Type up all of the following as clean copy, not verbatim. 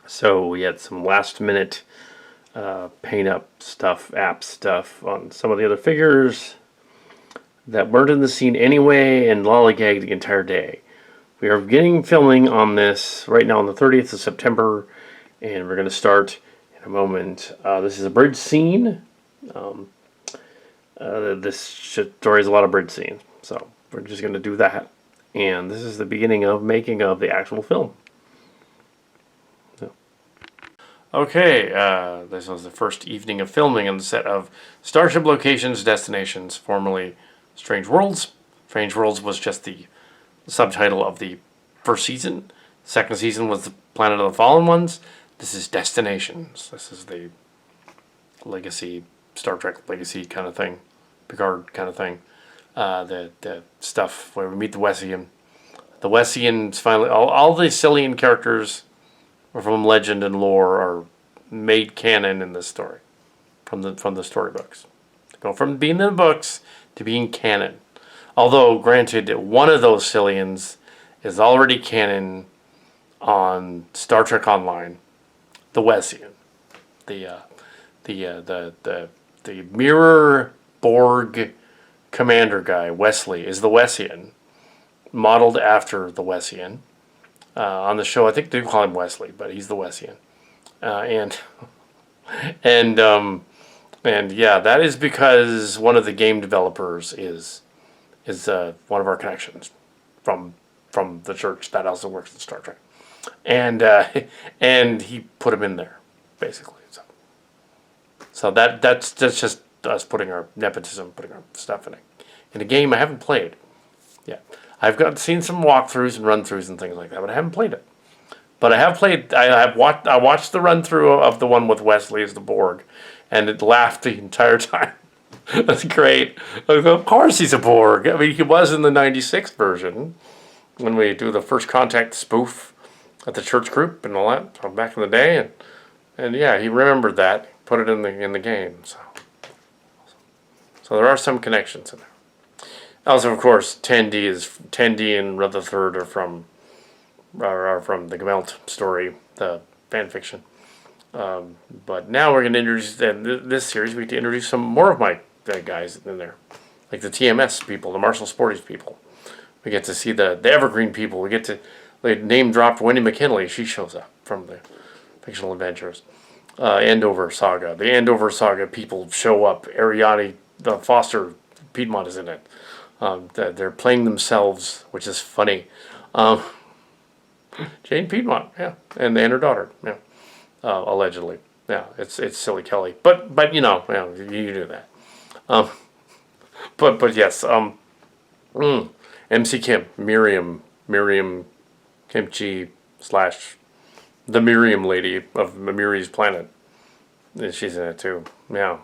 So we had some last minute paint up stuff, app stuff on some of the other figures that weren't in the scene anyway, and lollygagged the entire day. We are beginning filming on this right now on the 30th of September, and we're going to start in a moment. This is a bridge scene. This story has a lot of bridge scenes, so we're just going to do that. And this is the beginning of making of the actual film. Okay, this was the first evening of filming on the set of Starship Locations Destinations, formerly Strange Worlds. Strange Worlds was just the subtitle of the first season. The second season was the Planet of the Fallen Ones. This is Destinations. This is the legacy, Star Trek legacy kind of thing, Picard kind of thing. The stuff where we meet the Wessian. The Wessians finally, all the Cillian characters from legend and lore are made canon in this story from the storybooks. They go from being in the books to being canon. Although, granted, one of those Cillians is already canon on Star Trek Online, the Wessian, the mirror Borg commander guy. Wesley is the Wessian, modeled after the Wessian. On the show, I think they call him Wesley, but he's the Wessian, and yeah, that is because one of the game developers is one of our connections from the church that also works in Star Trek, and he put him in there basically. So that's just us putting our nepotism, putting our stuff in a game I haven't played yet. I've seen some walkthroughs and run-throughs and things like that, but I haven't played it. But I have played. I watched the run-through of the one with Wesley as the Borg, and it laughed the entire time. That's great. Of course he's a Borg. I mean, he was in the '96 version when we do the First Contact spoof at the church group and all that from back in the day, and yeah, he remembered that, put it in the game. So there are some connections in there. Also, of course, 10D and Rutherford are from the Gemelt story, the fan fiction. But now we're going to introduce this series. We get to introduce some more of my guys in there, like the TMS people, the Marshall Sporties people. We get to see the Evergreen people. We get to name drop Wendy McKinley. She shows up from the fictional adventures. Andover Saga. The Andover Saga people show up. Ariadne, the Foster Piedmont is in it. They're playing themselves, which is funny. Jane Piedmont, yeah, and her daughter, yeah, allegedly, yeah. It's silly Kelly, but you know, yeah, you do that. But yes, MC Kim, Miriam Kimchi / the Miriam lady of Miri's planet. She's in it too. Yeah,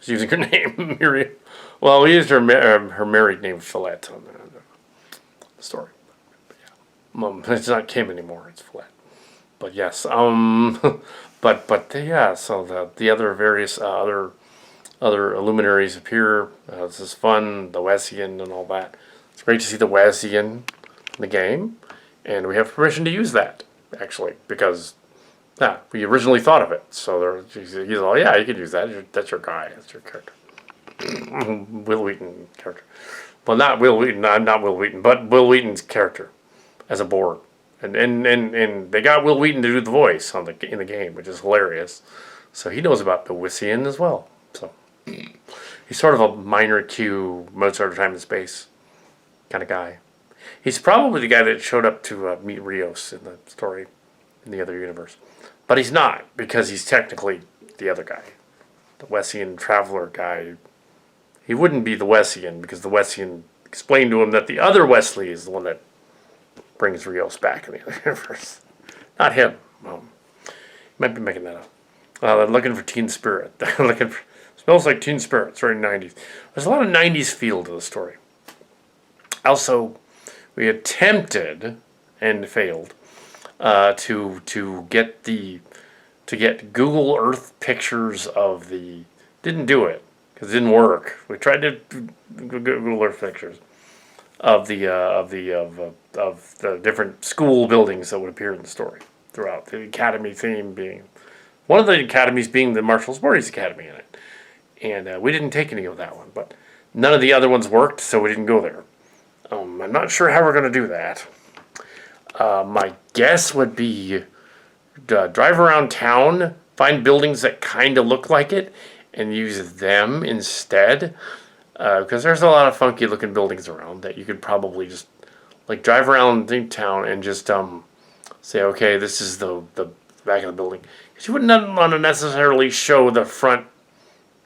she's using her name, Miriam. Well, we used her married name, Fillette, on the story. But yeah. It's not Kim anymore, it's Fillette. But yes, but yeah, so the other various other luminaries appear. This is fun, the Wessian and all that. It's great to see the Wessian in the game, and we have permission to use that, actually, because we originally thought of it. So he's all, yeah, you can use that. That's your guy. That's your character. Will Wheaton character. Well, not Will Wheaton. Not Will Wheaton, but Will Wheaton's character as a Borg, and they got Will Wheaton to do the voice in the game, which is hilarious. So he knows about the Wessian as well. So he's sort of a minor Q, Mozart of Time and Space kind of guy. He's probably the guy that showed up to meet Rios in the story in the other universe, but he's not, because he's technically the other guy, the Wessian traveler guy. He wouldn't be the Wessian, because the Wessian explained to him that the other Wesley is the one that brings Rios back in the other universe. Not him. Might be making that up. They're looking for Teen Spirit. They're looking for... Smells like Teen Spirit. It's very 90s. There's a lot of 90s feel to the story. Also, we attempted and failed to get Google Earth pictures of the... Didn't do it, because it didn't work. We tried to Google Earth pictures of the different school buildings that would appear in the story. throughout. The Academy theme being one of the academies being the Marshall Sporties Academy in it, and we didn't take any of that one, but none of the other ones worked, so we didn't go there. I'm not sure how we're going to do that. My guess would be drive around town, find buildings that kind of look like it, and use them instead. Because there's a lot of funky looking buildings around that you could probably just like drive around the town and just say, okay, this is the back of the building. Because you wouldn't want to necessarily show the front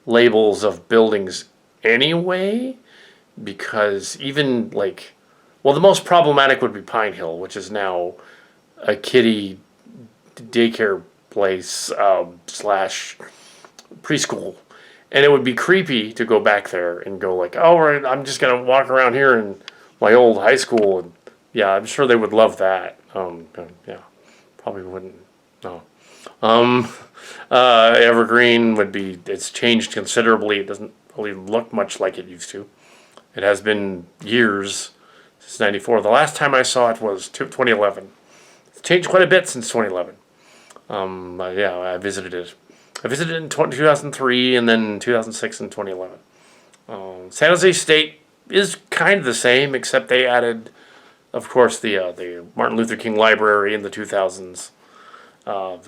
labels of buildings anyway. Because even like, well, the most problematic would be Pine Hill, which is now a kiddie daycare place slash preschool. And it would be creepy to go back there and go like, oh, right, I'm just going to walk around here in my old high school. And yeah, I'm sure they would love that. Yeah, probably wouldn't. No. Evergreen would be, it's changed considerably. It doesn't really look much like it used to. It has been years since 94. The last time I saw it was 2011. It's changed quite a bit since 2011. Yeah, I visited it. I visited it in 2003 and then 2006 and 2011. San Jose State is kind of the same, except they added, of course, the Martin Luther King Library in the 2000s, and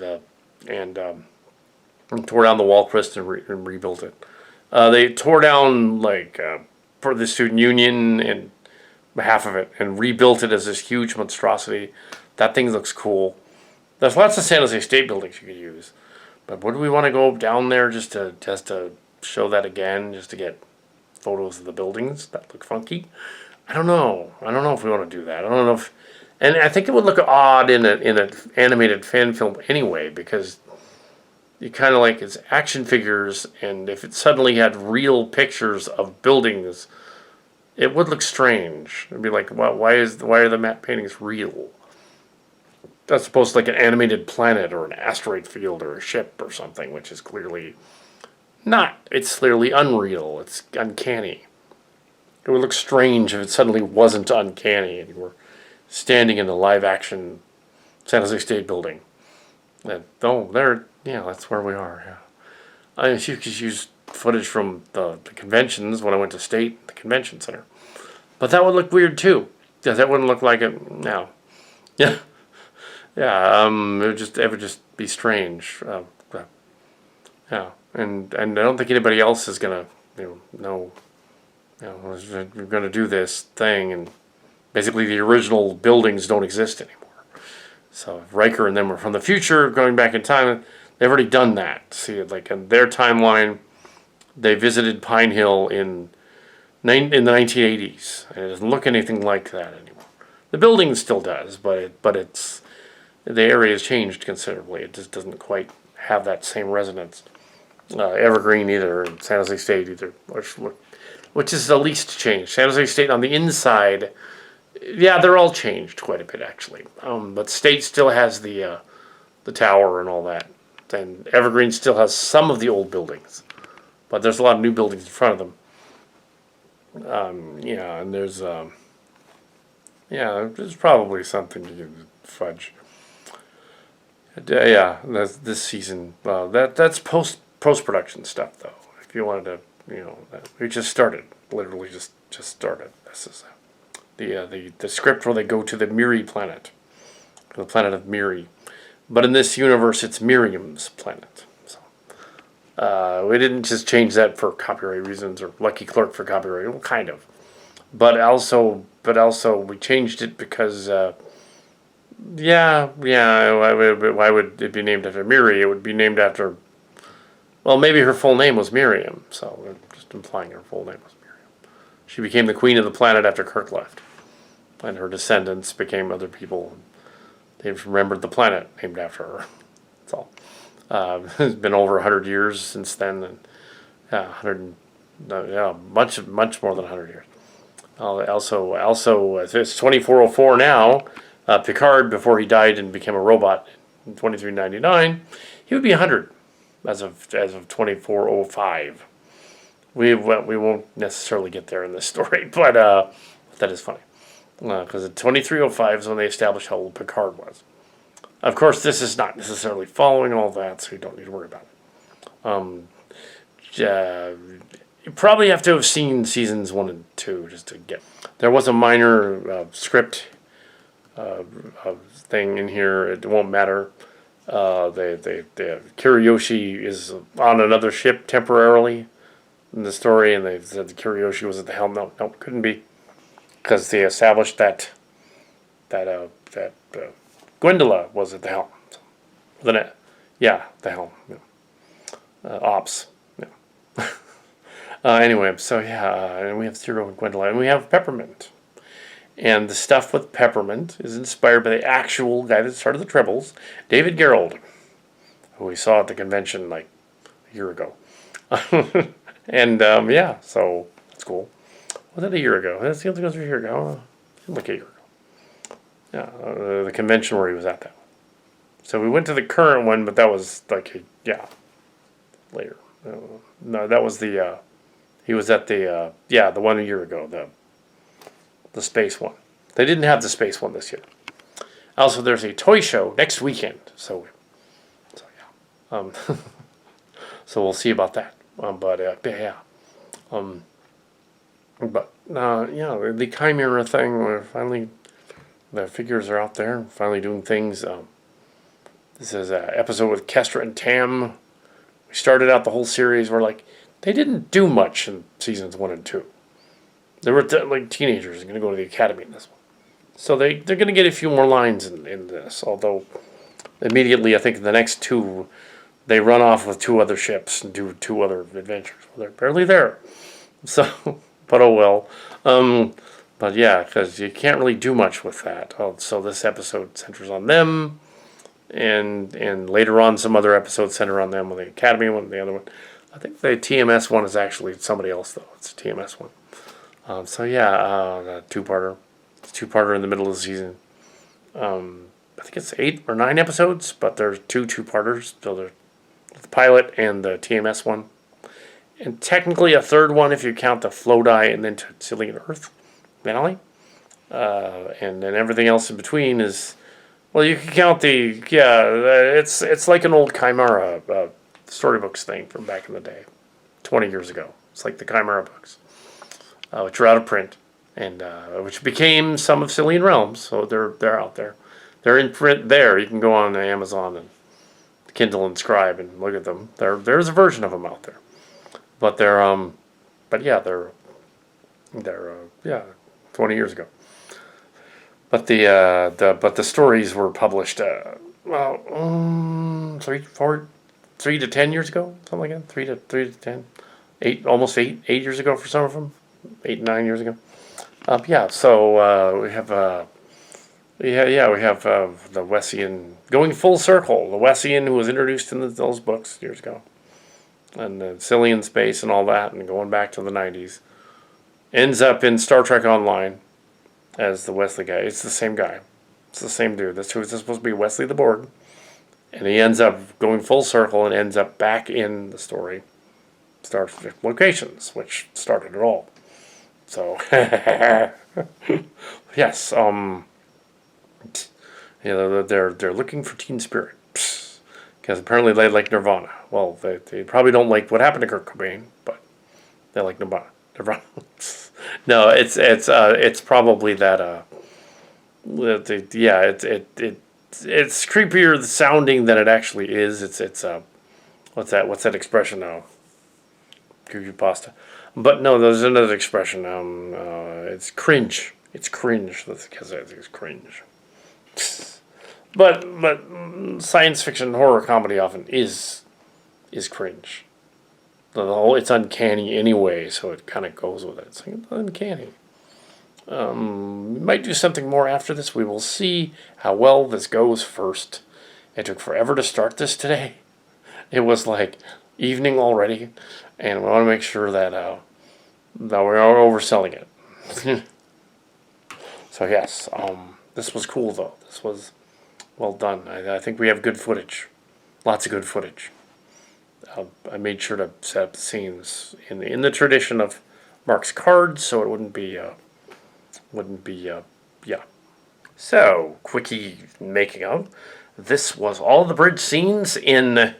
tore down the Walchrist and rebuilt it. They tore down for the student union and half of it and rebuilt it as this huge monstrosity. That thing looks cool. There's lots of San Jose State buildings you could use. But would we want to go down there just to show that again, just to get photos of the buildings that look funky? I don't know. I don't know if we want to do that. I don't know if, and I think it would look odd in an animated fan film anyway, because you kind of like it's action figures, and if it suddenly had real pictures of buildings, it would look strange. It'd be like, why are the matte paintings real? That's opposed to like an animated planet or an asteroid field or a ship or something, which is clearly not. It's clearly unreal. It's uncanny. It would look strange if it suddenly wasn't uncanny and you were standing in the live-action San Jose State building. That's where we are. Yeah, you could use footage from the conventions when I went to State, the convention center, but that would look weird too. Yeah, that wouldn't look like it now. Yeah. Yeah, it would just be strange. Yeah, and I don't think anybody else is gonna, we're gonna do this thing, and basically the original buildings don't exist anymore. So if Riker and them are from the future, going back in time, they've already done that. See, like in their timeline, they visited Pine Hill in the 1980s, and it doesn't look anything like that anymore. The building still does, but it's the area has changed considerably. It just doesn't quite have that same resonance. Evergreen either, and San Jose State either, which is the least changed. San Jose State on the inside, yeah, they're all changed quite a bit actually. But State still has the tower and all that, and Evergreen still has some of the old buildings, but there's a lot of new buildings in front of them. And there's probably something you can fudge. That's this season. That's post-production stuff, though. If you wanted to, we just started. Literally just started. This is the script where they go to the Miri planet, the planet of Miri. But in this universe, it's Miriam's planet. So we didn't just change that for copyright reasons or Lucky Clerk for copyright. Well, kind of, but also we changed it because. Why would it be named after Miri? It would be named after, well, maybe her full name was Miriam, so we're just implying her full name was Miriam. She became the queen of the planet after Kirk left, and her descendants became other people. They've remembered the planet named after her. That's all. It's been over 100 years since then, and much more than 100 years. Also, it's 2404 now. Picard, before he died and became a robot in 2399, he would be 100 as of 2405. We won't necessarily get there in this story, but that is funny because 2305 is when they established how old Picard was. Of course, this is not necessarily following all that, so you don't need to worry about it. You probably have to have seen seasons 1 and 2 just to get. There was a minor script thing in here. It won't matter. The Kiriyoshi is on another ship temporarily in the story, and they said the Kiriyoshi was at the helm. No, couldn't be, because they established that Gwendola was at the helm. The helm. Yeah. Ops. Yeah. Anyway, so and we have Zero and Gwendola, and we have Peppermint. And the stuff with Peppermint is inspired by the actual guy that started the Tribbles, David Gerrold, who we saw at the convention like a year ago. And so that's cool. Was that a year ago? That's the other goes a year ago. Like a year ago. Yeah, the convention where he was at that. So we went to the current one, but that was like later. No, that was the he was at the the one a year ago, the space one. They didn't have the space one this year. Also, there's a toy show next weekend, so so we'll see about that. The Chimera thing. We're finally, the figures are out there. Finally doing things. This is an episode with Kestra and Tam. We started out the whole series. We're like, they didn't do much in seasons 1 and 2. They were like teenagers going to go to the academy in this one. So they're going to get a few more lines in this. Although immediately, I think in the next 2, they run off with 2 other ships and do 2 other adventures. Well, they're barely there. So, but oh well. But yeah, because you can't really do much with that. So this episode centers on them. And later on, some other episodes center on them. With the academy one, the other one. I think the TMS one is actually somebody else, though. It's a TMS one. The two-parter. It's a two-parter in the middle of the season. I think it's 8 or 9 episodes, but there's 2 two-parters. So there's the pilot and the TMS one. And technically a third one if you count the Flowdie and then Cillian Earth finale. And then everything else in between is... Well, you can count it's like an old Chimera storybooks thing from back in the day, 20 years ago. It's like the Chimera books, which are out of print, and which became some of Cillian Realms. So they're out there. They're in print there. You can go on Amazon and Kindle and Scribe and look at them. There's a version of them out there, but they're 20 years ago. But the stories were published 3 to 10 years ago, something like that. 3 to 10, 8 years ago for some of them, 8 9 years ago. So we have we have the Wessian going full circle. The Wessian who was introduced in those books years ago, and the Cillian space and all that, and going back to the 90s, ends up in Star Trek Online as the Wesley guy. It's the same guy. It's the same dude. That's who it's supposed to be, Wesley the Borg. And he ends up going full circle and ends up back in the story Starship Locations, which started it all. So, yes, they're looking for Teen Spirit. Because apparently they like Nirvana. Well, they probably don't like what happened to Kurt Cobain, but they like Nirvana. No, it's probably that it's creepier sounding than it actually is. It's what's that expression now? Creepypasta. But no, there's another expression. It's cringe. It's cringe. That's because it's cringe. But science fiction horror comedy often is cringe. It's uncanny anyway, so it kind of goes with it. It's like, uncanny. We might do something more after this. We will see how well this goes first. It took forever to start this today. It was like evening already, and we want to make sure that we are overselling it. So yes, this was cool though. This was well done. I think we have good footage, lots of good footage. I made sure to set up the scenes in the tradition of Mark's cards, so it wouldn't be. So quickie making of. this was all the bridge scenes in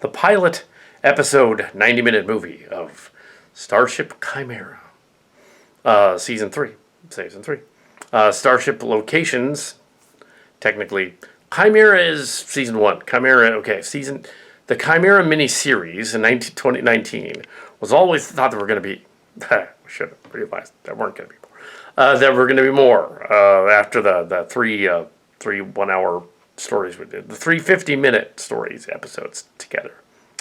the pilot episode 90-minute movie of Starship Chimera. Season 3. Starship locations, technically. Chimera is season 1. Chimera, okay, the Chimera miniseries in 2019 was always thought there were going to be, we should have realized there weren't going to be more. There were going to be more after the three 1 hour stories we did. The 3 50-minute stories, episodes together,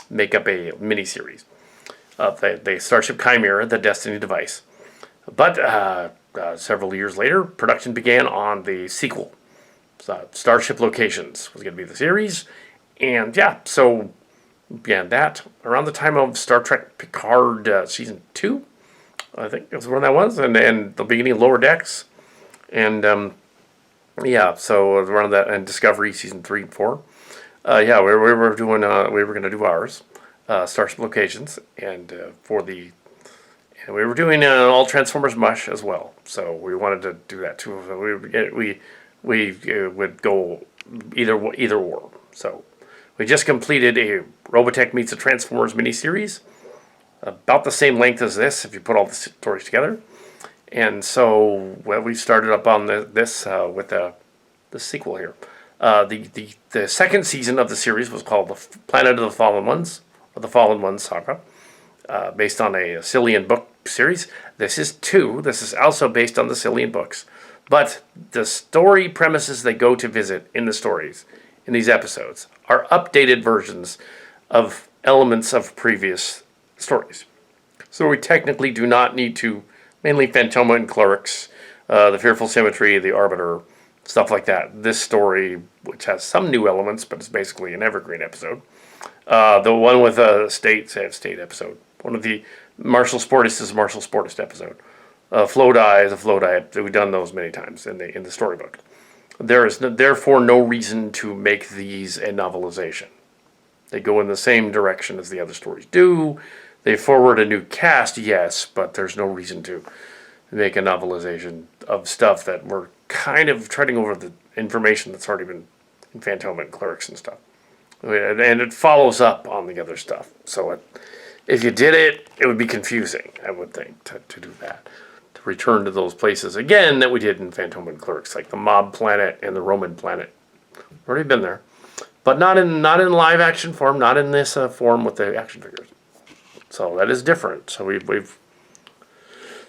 make up a miniseries of the Starship Chimera, the Destiny device. But several years later, production began on the sequel. Starship Locations was going to be the series. And that around the time of Star Trek Picard Season 2, I think was when that was, and the beginning of Lower Decks. And so around that, and Discovery Season 3 and 4. We were going to do ours, Starship Locations, and we were doing all Transformers mush as well. So we wanted to do that too. So we would go either or. So we just completed a Robotech Meets the Transformers miniseries, about the same length as this if you put all the stories together. And so we started up on this with the sequel here. The second season of the series was called The Planet of the Fallen Ones, or The Fallen Ones Saga, based on a Cillian book series. This is 2. This is also based on the Cillian books. But the story premises they go to visit in the stories, in these episodes, are updated versions of elements of previous stories. So we technically do not need to, mainly Phantoma and Clerks, the Fearful Symmetry, the Arbiter, stuff like that. This story, which has some new elements, but it's basically an evergreen episode. The one with State episode. One of the Martial Sportist is a Martial Sportist episode. Flowdie is a Flowdie. We've done those many times in the storybook. There is therefore no reason to make these a novelization. They go in the same direction as the other stories do. They forward a new cast, yes, but there's no reason to make a novelization of stuff that we're kind of treading over the information that's already been in Phantoma and Clerks and stuff. And it follows up on the other stuff. So if you did it, it would be confusing, I would think, to do that. To return to those places again that we did in Phantoma and Clerks, like the Mob Planet and the Roman Planet. We've already been there. But not in live action form, not in this form with the action figures. So that is different. So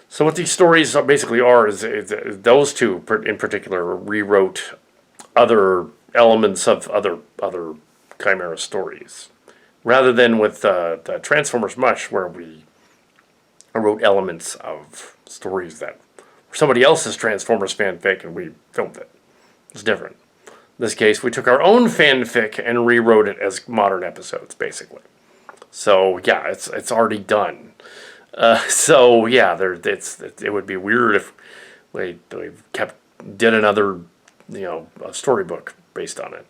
So what these stories basically are is those two in particular rewrote other elements of other Chimera stories, rather than with the Transformers mush, where we wrote elements of stories that were somebody else's Transformers fanfic and we filmed it. It's different. In this case, we took our own fanfic and rewrote it as modern episodes, basically. So yeah, it's already done. It would be weird if we did another, a storybook based on it.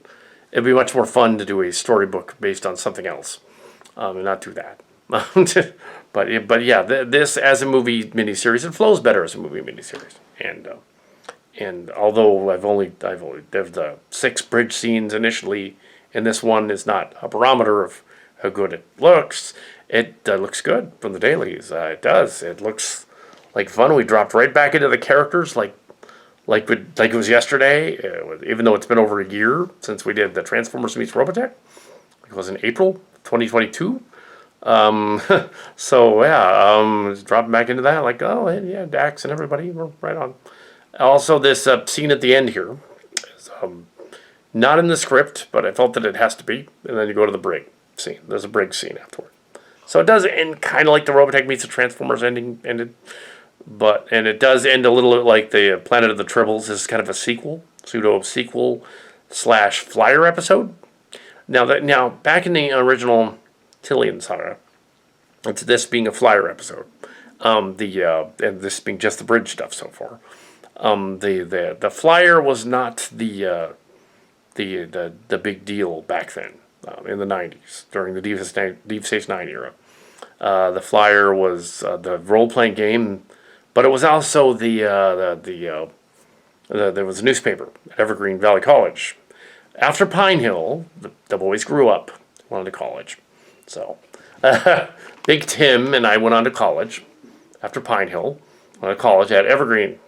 It'd be much more fun to do a storybook based on something else, and not do that. This as a movie miniseries, it flows better as a movie miniseries. And although I've only the 6 bridge scenes initially, and this one is not a barometer of how good it looks. It looks good from the dailies. It does. It looks like fun. We dropped right back into the characters like it was yesterday. Even though it's been over a year since we did the Transformers Meets Robotech. It was in April 2022. Dropping back into that like, oh yeah, Dax and everybody, we're right on. Also, this scene at the end here is not in the script, but I felt that it has to be. And then you go to the brig scene. There's a brig scene afterward. So it does end kind of like the Robotech Meets the Transformers ended. And it does end a little bit like the Planet of the Tribbles. This is kind of a pseudo-sequel / flyer episode. Now, back in the original Cillian saga, it's this being a flyer episode. And this being just the bridge stuff so far. The flyer was not the big deal back then, in the 90s, during the Deep Space Nine era. The flyer was the role-playing game, but it was also there was a newspaper at Evergreen Valley College, After Pine Hill, the boys grew up, went on to college. So, Big Tim and I went on to college after Pine Hill. Went to college at Evergreen.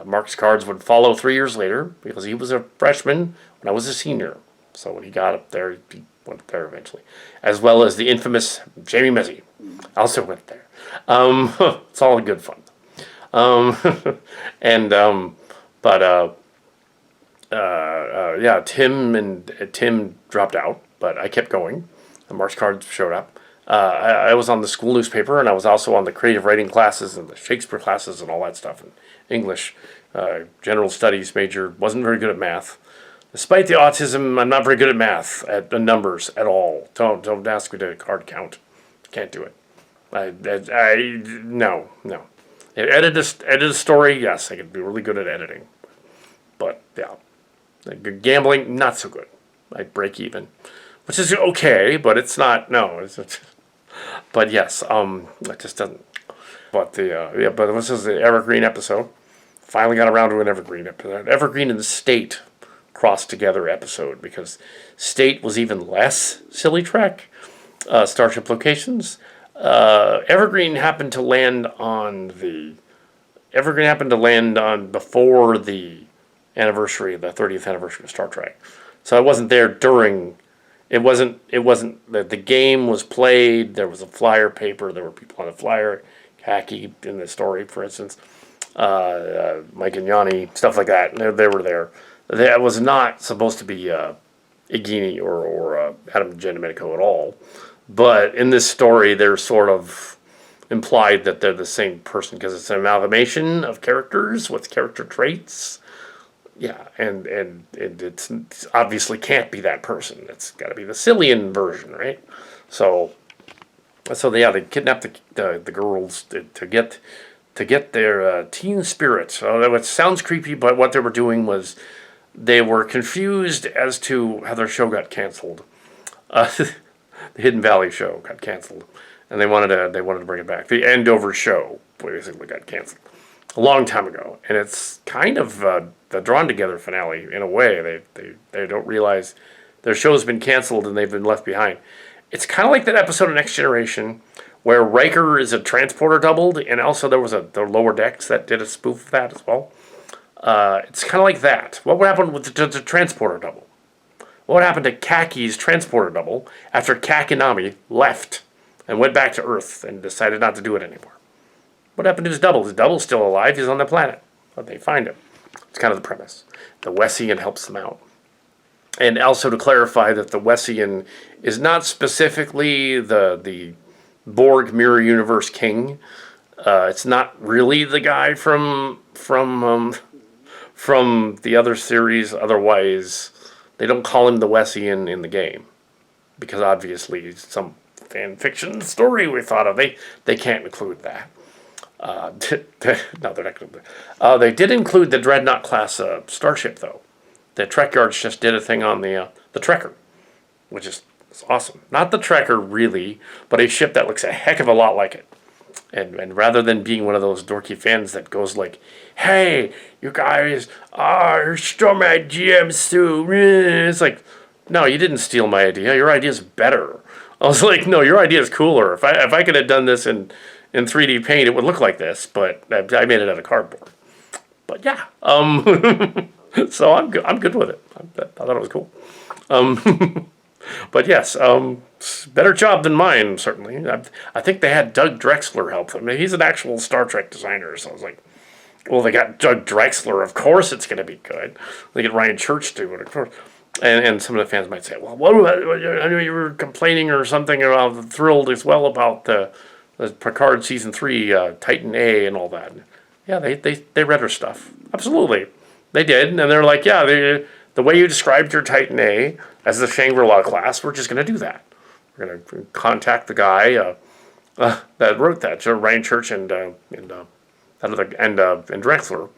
Mark's cards would follow 3 years later because he was a freshman when I was a senior. So when he got up there, he went up there eventually. As well as the infamous Jamie Mezzi also went there. It's all good fun. Um, and but yeah, Tim dropped out, but I kept going. And Mark's cards showed up. I was on the school newspaper, and I was also on the creative writing classes and the Shakespeare classes and all that stuff, and English, general studies major. Wasn't very good at math. Despite the autism, I'm not very good at math, at the numbers at all. Don't ask me to card count. Can't do it. No. Edit a story, yes, I could be really good at editing. But yeah, gambling, not so good. I break even, which is okay, but it's not. No, but yes, it just doesn't. But but this is the Evergreen episode. Finally got around to an Evergreen episode. Evergreen and the State crossed together episode because State was even less silly Trek. Starship locations. Evergreen happened to land on before the anniversary, the 30th anniversary of Star Trek. So I wasn't there during. It wasn't the game was played. There was a flyer paper. There were people on the flyer. Khaki in the story, for instance. Mike and Yanni, stuff like that. They were there. That was not supposed to be Igini or Adam and Jen Domenico at all. But in this story, they're sort of implied that they're the same person because it's an amalgamation of characters with character traits. Yeah, and it's obviously can't be that person. It's got to be the Cillian version, right? So yeah, they kidnapped the girls to get their teen spirit. So that sounds creepy, but what they were doing was they were confused as to how their show got canceled. The Hidden Valley show got canceled, and they wanted to bring it back. The Andover show basically got canceled a long time ago, and it's kind of the drawn together finale in a way. They don't realize their show's been canceled and they've been left behind. It's kind of like that episode of Next Generation where Riker is a transporter doubled, and also there was the Lower Decks that did a spoof of that as well. It's kind of like that. What would happen with the transporter double? What happened to Kaki's transporter double after Kakinami left and went back to Earth and decided not to do it anymore? What happened to his double? His double's still alive. He's on the planet. But they find him. It's kind of the premise. The Wessian helps them out. And also to clarify that the Wessian is not specifically the Borg Mirror Universe king. It's not really the guy from the other series. Otherwise, they don't call him the Wessian in the game because obviously some fan fiction story we thought of. They can't include that. No, they're not going to. They did include the Dreadnought class starship though. The Trek Yards just did a thing on the Trekker, which is awesome. Not the Trekker really, but a ship that looks a heck of a lot like it. And rather than being one of those dorky fans that goes like, "Hey, you guys, you stole my GMs too," it's like, no, you didn't steal my idea. Your idea is better. I was like, no, your idea is cooler. If I could have done this in 3D paint, it would look like this, but I made it out of cardboard. But yeah, so I'm good with it. I thought it was cool. But yes, better job than mine, certainly. I think they had Doug Drexler help them. I mean, he's an actual Star Trek designer, so I was like, well, they got Doug Drexler. Of course it's going to be good. They get Ryan Church to do it, of course. And some of the fans might say, well, I knew you were complaining or something about thrilled as well about the Picard Season 3, Titan A and all that. Yeah, they read her stuff. Absolutely. They did. And they're like, yeah, the way you described your Titan A as the Shangri-La class, we're just going to do that. We're going to contact the guy that wrote that, Ryan Church and Drexler.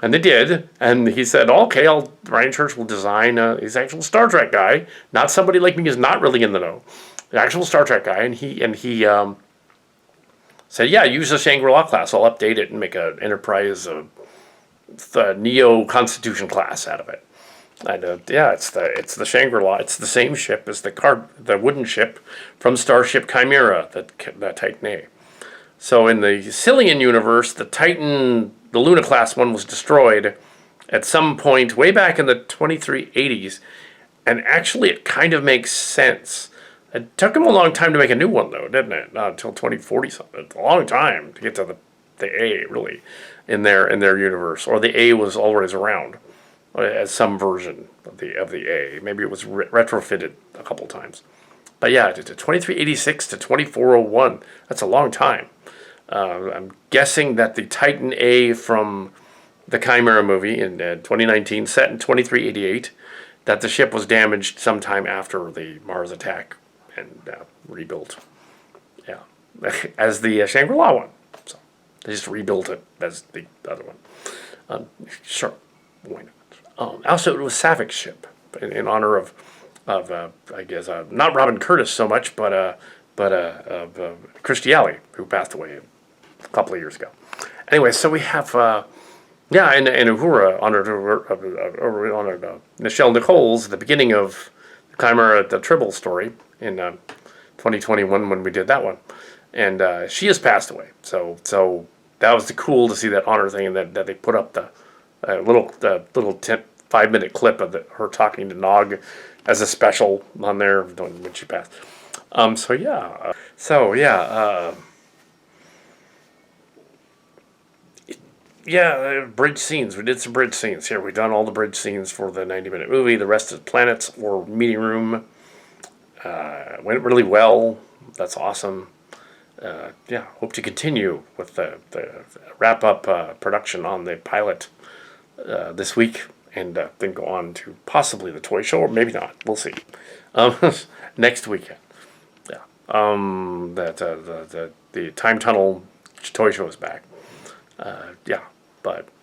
And they did, and he said, okay, Ryan Church will design, he's an actual Star Trek guy, not somebody like me who's not really in the know, an actual Star Trek guy, and he said, yeah, use the Shangri-La class, I'll update it and make an Enterprise, the Neo Constitution class out of it. Yeah, it's the Shangri-La. It's the same ship as the wooden ship from Starship Chimera, the Titan A. So in the Cillian universe, the Titan, the Luna class one, was destroyed at some point way back in the 2380s, and actually it kind of makes sense. It took them a long time to make a new one, though, didn't it? Not until 2040 something. It's a long time to get to the A, really, in their universe, or the A was always around as some version of the A. Maybe it was retrofitted a couple times. But yeah, to 2386 to 2401, that's a long time. I'm guessing that the Titan A from the Chimera movie in 2019, set in 2388, that the ship was damaged sometime after the Mars attack and rebuilt. Yeah, as the Shangri-La one. So they just rebuilt it as the other one. Sure, why not? Also, it was Savik's ship in honor of I guess not Robin Curtis so much, but Kirstie Alley, who passed away a couple of years ago. Anyway, so we have and Uhura honored Nichelle Nichols at the beginning of the Chimera, the Tribble story in 2021 when we did that one, and she has passed away. So that was cool to see that honor thing, and that they put up the little 5-minute clip of her talking to Nog as a special on there when she passed. Bridge scenes. We did some bridge scenes here. We've done all the bridge scenes for the 90-minute movie. The rest of the planets or meeting room went really well. That's awesome. Hope to continue with the wrap up production on the pilot this week, and then go on to possibly the toy show, or maybe not. We'll see. Next weekend. Yeah. The Time Tunnel toy show is back.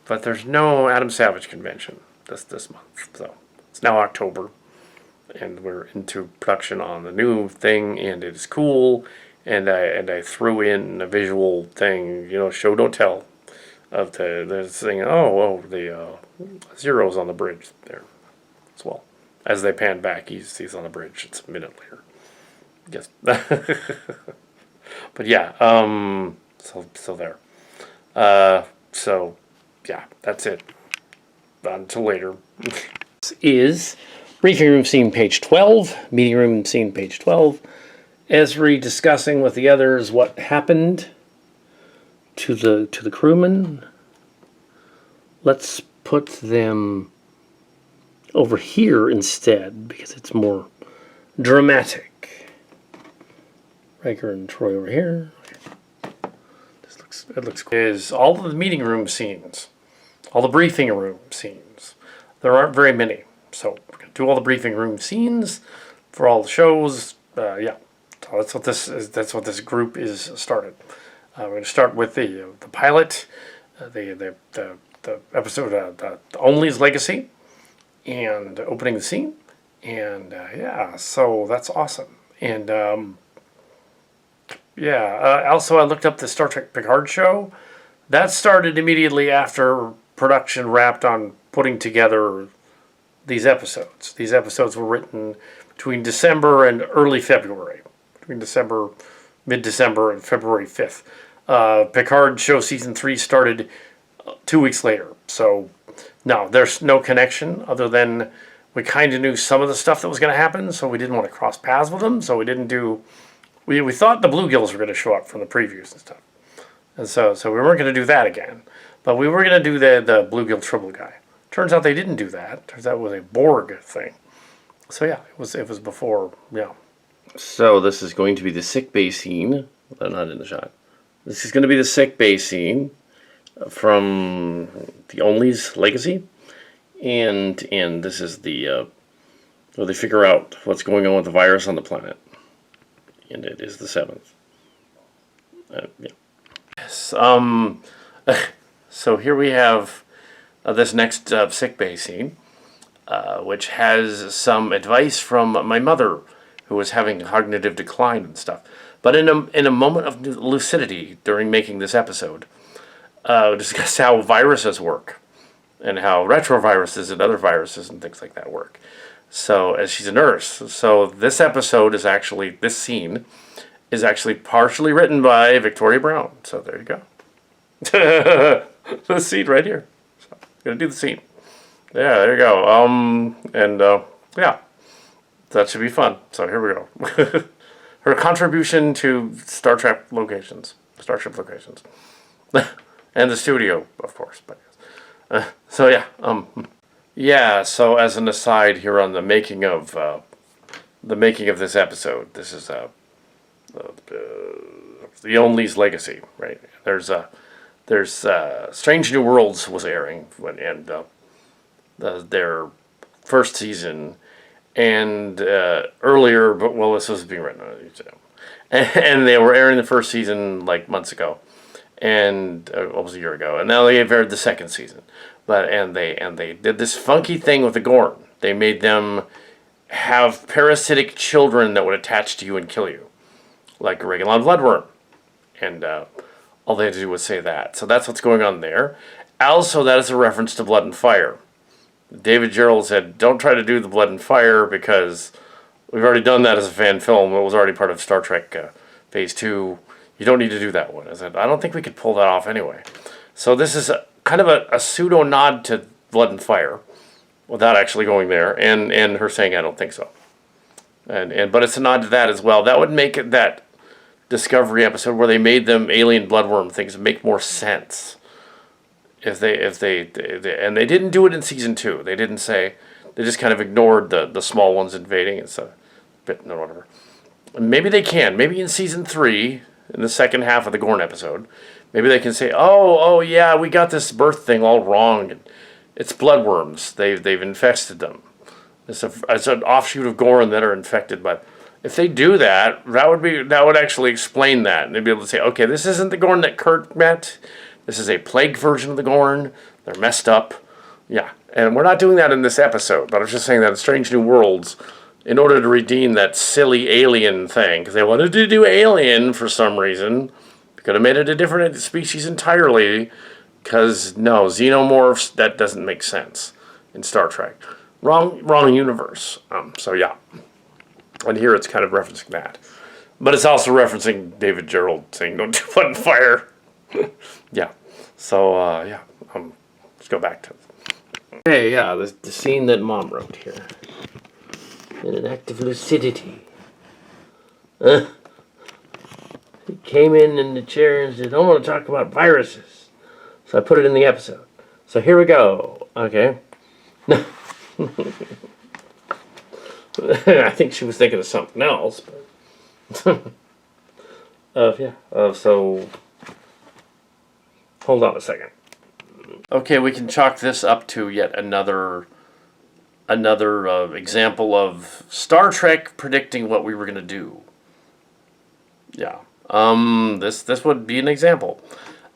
But there's no Adam Savage convention this month, so it's now October, and we're into production on the new thing, and it is cool. And I threw in a visual thing, show don't tell, of the thing. The Zero's on the bridge there as well. As they pan back, he's on the bridge. It's a minute later. Yes. But yeah. So there. That's it. Until later. This is briefing room scene page 12, meeting room scene page 12. Esri discussing with the others what happened to the crewmen. Let's put them over here instead because it's more dramatic. Riker and Troy over here. It looks cool. Is all of the meeting room scenes, all the briefing room scenes. There aren't very many, so we're gonna do all the briefing room scenes for all the shows. So that's what this is. That's what this group is started. We're going to start with the pilot, the episode, the Onlies Legacy, and opening the scene, and so that's awesome. And also I looked up the Star Trek Picard show. That started immediately after production wrapped on putting together these episodes. These episodes were written between December and early February. Between mid-December and February 5th. Picard show season 3 started 2 weeks later. So, no, there's no connection other than we kind of knew some of the stuff that was going to happen, so we didn't want to cross paths with them, so we didn't do... We thought the Bluegills were going to show up from the previews and stuff. And so we weren't going to do that again. But we were going to do the Bluegill Tribble guy. Turns out they didn't do that. Turns out it was a Borg thing. So yeah, it was before, yeah. So this is going to be the sick bay scene. They're not in the shot. This is going to be the sick bay scene from the Onlies Legacy, and this is the where they figure out what's going on with the virus on the planet, and it is the 7th. Yes. So here we have this next sick bay scene, which has some advice from my mother, who was having cognitive decline and stuff. But in a moment of lucidity during making this episode, discussed how viruses work and how retroviruses and other viruses and things like that work. So, as she's a nurse. So, this scene is actually partially written by Victoria Brown. So, there you go. The scene right here. So, I'm going to do the scene. Yeah, there you go. Yeah, that should be fun. So, here we go. Her contribution to Starship locations. And the studio, of course. But so, yeah. Yeah, so as an aside here on the making of this episode, this is the Onlies legacy, right? There's Strange New Worlds was airing their first season, and earlier, but this was being written on YouTube, and they were airing the first season like months ago, and almost a year ago, and now they've aired the second season. But they did this funky thing with the Gorn. They made them have parasitic children that would attach to you and kill you, like a Regulon bloodworm. And all they had to do was say that. So that's what's going on there. Also, that is a reference to Blood and Fire. David Gerrold said, "Don't try to do the Blood and Fire because we've already done that as a fan film. It was already part of Star Trek Phase 2. You don't need to do that one." I said, "I don't think we could pull that off anyway." So this is kind of a pseudo nod to Blood and Fire, without actually going there, and her saying I don't think so, but it's a nod to that as well. That would make it that Discovery episode where they made them alien bloodworm things make more sense. If they and they didn't do it in season 2. They didn't say, they just kind of ignored the small ones invading. It's a bit no whatever. Maybe they can. Maybe in season 3, in the second half of the Gorn episode. Maybe they can say, oh yeah, we got this birth thing all wrong. It's bloodworms. They've infested them. It's an offshoot of Gorn that are infected. But if they do that, that would actually explain that. And they'd be able to say, okay, this isn't the Gorn that Kurt met. This is a plague version of the Gorn. They're messed up. Yeah, and we're not doing that in this episode. But I was just saying that in Strange New Worlds, in order to redeem that silly alien thing, because they wanted to do alien for some reason. Could have made it a different species entirely, because no, xenomorphs, that doesn't make sense in Star Trek. Wrong universe. So yeah, and here it's kind of referencing that, but it's also referencing David Gerrold saying "Don't do Blood and Fire." Yeah. So yeah, let's go back to it. Hey, yeah, the scene that Mom wrote here. In an act of lucidity. He came in the chair and said, "I want to talk about viruses." So I put it in the episode. So here we go. Okay. I think she was thinking of something else. But so hold on a second. Okay, we can chalk this up to yet another example of Star Trek predicting what we were going to do. Yeah. This would be an example.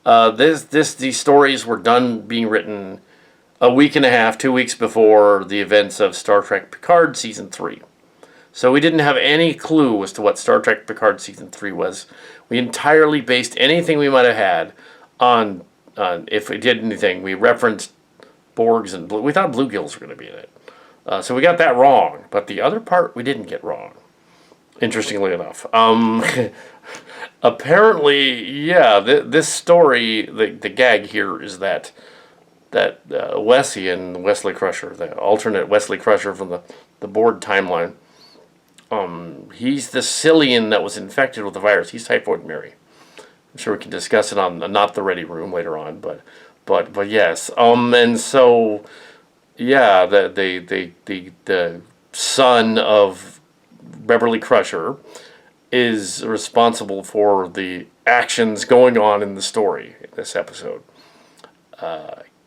These stories were done being written a week and a half, 2 weeks before the events of Star Trek Picard Season 3. So we didn't have any clue as to what Star Trek Picard Season 3 was. We entirely based anything we might have had on if we did anything. We referenced Borgs and we thought bluegills were going to be in it. So we got that wrong, but the other part we didn't get wrong. Interestingly enough. Apparently, yeah, this story, the gag here is that Wesley Crusher, the alternate Wesley Crusher from the Borg timeline, he's the Cillian that was infected with the virus. He's Typhoid Miri. I'm sure we can discuss it on Not the Ready Room later on, but yes. And so, yeah, the son of Beverly Crusher is responsible for the actions going on in the story in this episode.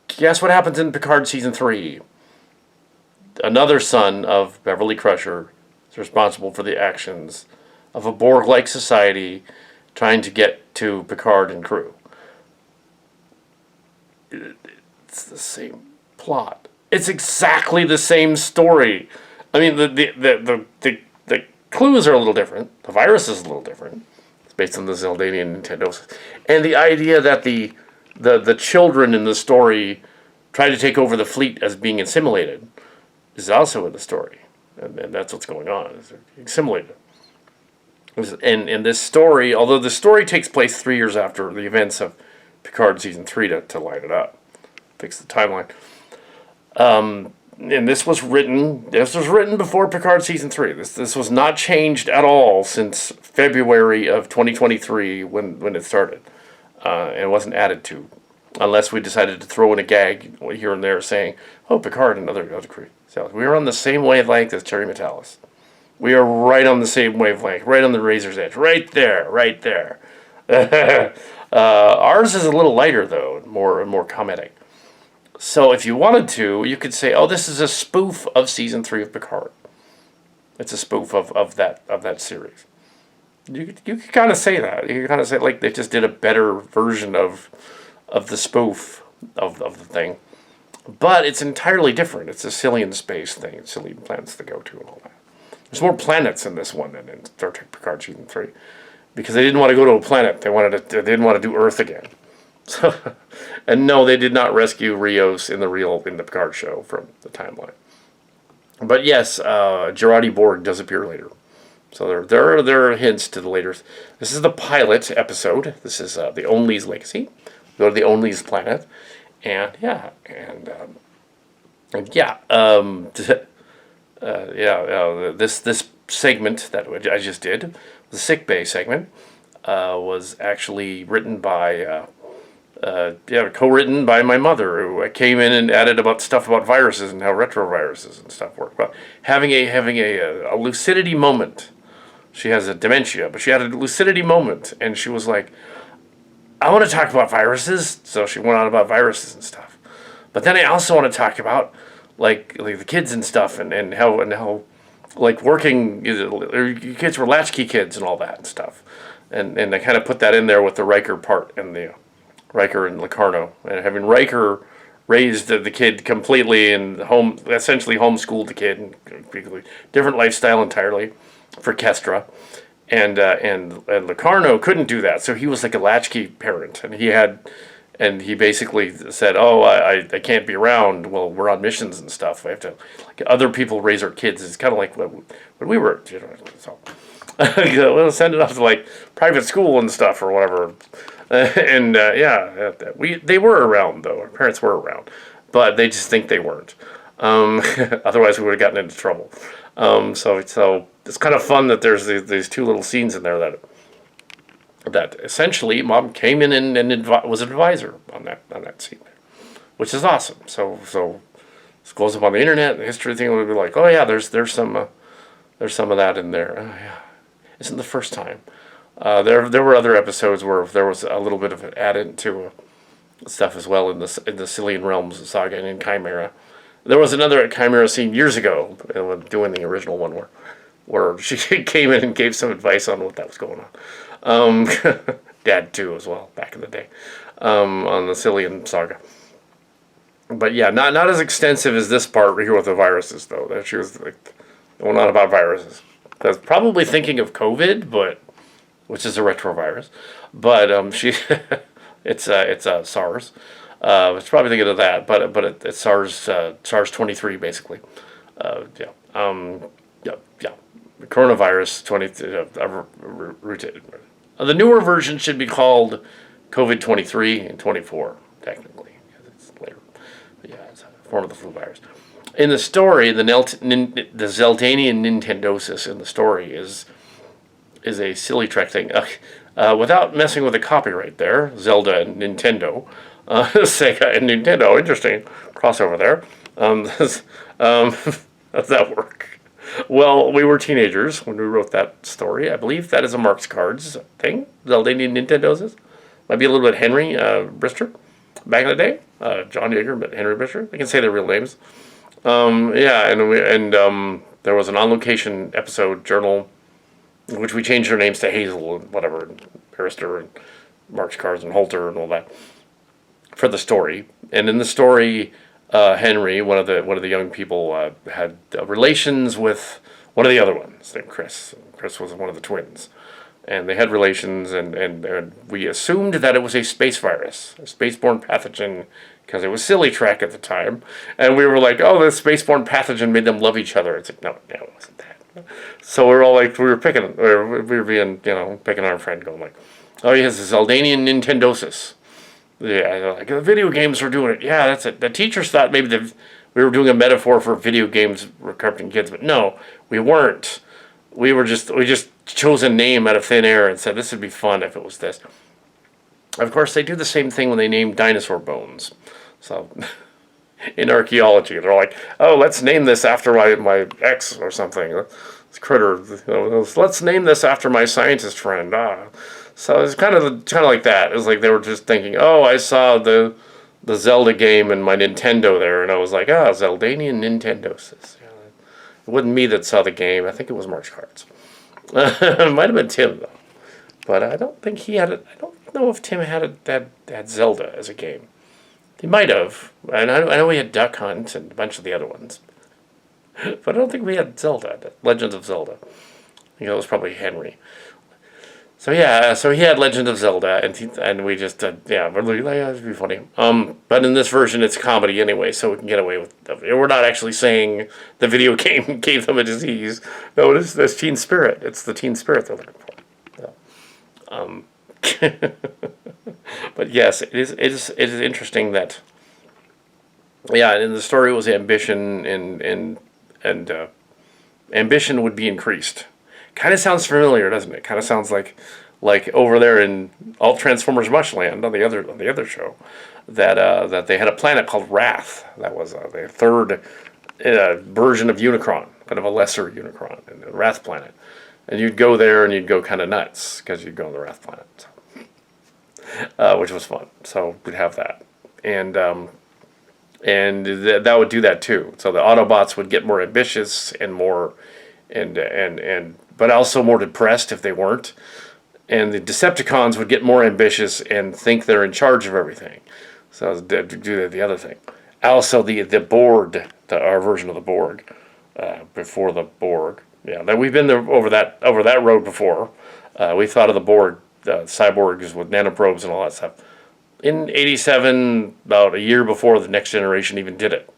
Guess what happens in Picard Season 3? Another son of Beverly Crusher is responsible for the actions of a Borg-like society trying to get to Picard and crew. It's the same plot. It's exactly the same story. I mean, the clues are a little different. The virus is a little different. It's based on the Zeldanian Nintendos. And the idea that the children in the story tried to take over the fleet as being assimilated is also in the story. And that's what's going on. Is assimilated. And this story, although the story takes place 3 years after the events of Picard season 3 to line it up, fix the timeline. And this was written before Picard season 3. This was not changed at all since February of 2023 when it started. And it wasn't added to, unless we decided to throw in a gag here and there saying, "Oh, Picard and other crew." So we are on the same wavelength as Terry Metalis. We are right on the same wavelength, right on the razor's edge, right there, right there. Ours is a little lighter though, more comedic. So if you wanted to, you could say, "Oh, this is a spoof of season 3 of Picard." It's a spoof of that series. You could kind of say that. You could kind of say like they just did a better version of the spoof of the thing. But it's entirely different. It's a Cillian space thing. It's Cillian planets to go to and all that. There's more planets in this one than in Star Trek Picard season 3, because they didn't want to go to a planet. They didn't want to do Earth again. So, and no, they did not rescue Rios in the Picard show from the timeline. But yes, Gerardi Borg does appear later. So there are hints to the later. This is the pilot episode. This is the Onlies Legacy. We go to the Onlies planet, and this segment that I just did, the sick bay segment, was actually written by co-written by my mother, who came in and added stuff about viruses and how retroviruses and stuff work. But having a lucidity moment. She has a dementia, but she had a lucidity moment, and she was like, "I want to talk about viruses," so she went on about viruses and stuff. But then I also want to talk about like the kids and stuff, and how like working, your kids were latchkey kids and all that and stuff, and I kind of put that in there with the Riker part and the Riker and Locarno, and having Riker raised the kid completely and essentially homeschooled the kid, and completely different lifestyle entirely for Kestra, and Locarno couldn't do that, so he was like a latchkey parent, and he basically said, "Oh, I can't be around. Well, we're on missions and stuff. I have to, like, other people raise our kids." It's kind of like when we were, so we'll send it off to like private school and stuff or whatever. They were around though. Our parents were around, but they just think they weren't. Otherwise, we would have gotten into trouble. So it's kind of fun that there's these two little scenes in there that essentially Mom came in and was an advisor on that scene there, which is awesome. So this goes up on the internet, and the history thing would be like, "Oh yeah, there's some of that in there." Oh yeah, isn't the first time. There were other episodes where there was a little bit of an add-in to stuff as well in the Cillian Realms saga and in Chimera. There was another Chimera scene years ago, doing the original one, where she came in and gave some advice on what that was going on. Dad too as well, back in the day, on the Cillian saga. But yeah, not as extensive as this part here with the viruses though. That she was like going on about viruses. I was probably thinking of COVID, which is a retrovirus, but it's SARS. I was probably thinking of that, but it's SARS-23 basically. Coronavirus 20. The newer version should be called COVID-23 and 24 technically. It's later. But yeah, it's a form of the flu virus. In the story, the Zeldanian Nintendosis in the story is a silly Trek thing. Without messing with the copyright there, Zelda and Nintendo, Sega and Nintendo, interesting crossover there. How does that work? Well, we were teenagers when we wrote that story. I believe that is a Mark's Cards thing. Zeldanian Nintendosis. Might be a little bit Henry Brister back in the day. John Yeager, but Henry Brister. They can say their real names. There was an on-location episode journal in which we changed our names to Hazel and whatever, and Barrister and Mark's Cards and Holter and all that for the story. And in the story, Henry, one of the young people, had relations with one of the other ones, named Chris. Chris was one of the twins. And they had relations, and we assumed that it was a space virus, a spaceborne pathogen because it was silly Trek at the time, and we were like, oh, the spaceborne pathogen made them love each other. It's like, no, it wasn't that. So we were all like, we were being, picking our friend, going like, oh yes, the Zeldanian Nintendosis. Yeah, like the video games were doing it. Yeah, that's it. The teachers thought maybe we were doing a metaphor for video games corrupting kids, but no, we weren't. We just chose a name out of thin air and said this would be fun if it was this. Of course, they do the same thing when they name dinosaur bones. So, in archaeology, they're like, "Oh, let's name this after my ex or something. This critter. Let's name this after my scientist friend." So it's kind of like that. It's like they were just thinking, "Oh, I saw the Zelda game in my Nintendo there," and I was like, Zeldanian Nintendosis. It wasn't me that saw the game. I think it was March Cards. It might have been Tim though, but I don't think he had it. I don't know if Tim had Zelda as a game. He might have, and I know we had Duck Hunt and a bunch of the other ones, but I don't think we had Zelda. Legends of Zelda. I think it was probably Henry. So yeah, so he had Legend of Zelda, and we just we're like, that'd be funny. But in this version, it's comedy anyway, so we can get away with. We're not actually saying the video game gave them a disease. No, it's teen spirit. It's the teen spirit they're looking for. So, but yes, it is interesting that. Yeah, and the story was ambition and ambition would be increased. Kind of sounds familiar, doesn't it? Kind of sounds like over there in All Transformers Mushland on the other show that they had a planet called Wrath. That was the third version of Unicron, kind of a lesser Unicron, in the Wrath planet. And you'd go there and you'd go kind of nuts because you'd go on the Wrath planet, which was fun. So we'd have that, and that would do that too. So the Autobots would get more ambitious and more. But also more depressed if they weren't. And the Decepticons would get more ambitious and think they're in charge of everything. So to do the other thing. Also, the Borg, our version of the Borg, before the Borg. Yeah, that we've been there over that road before. We thought of the Borg, cyborgs with nanoprobes and all that stuff. In '87, about a year before the Next Generation even did it.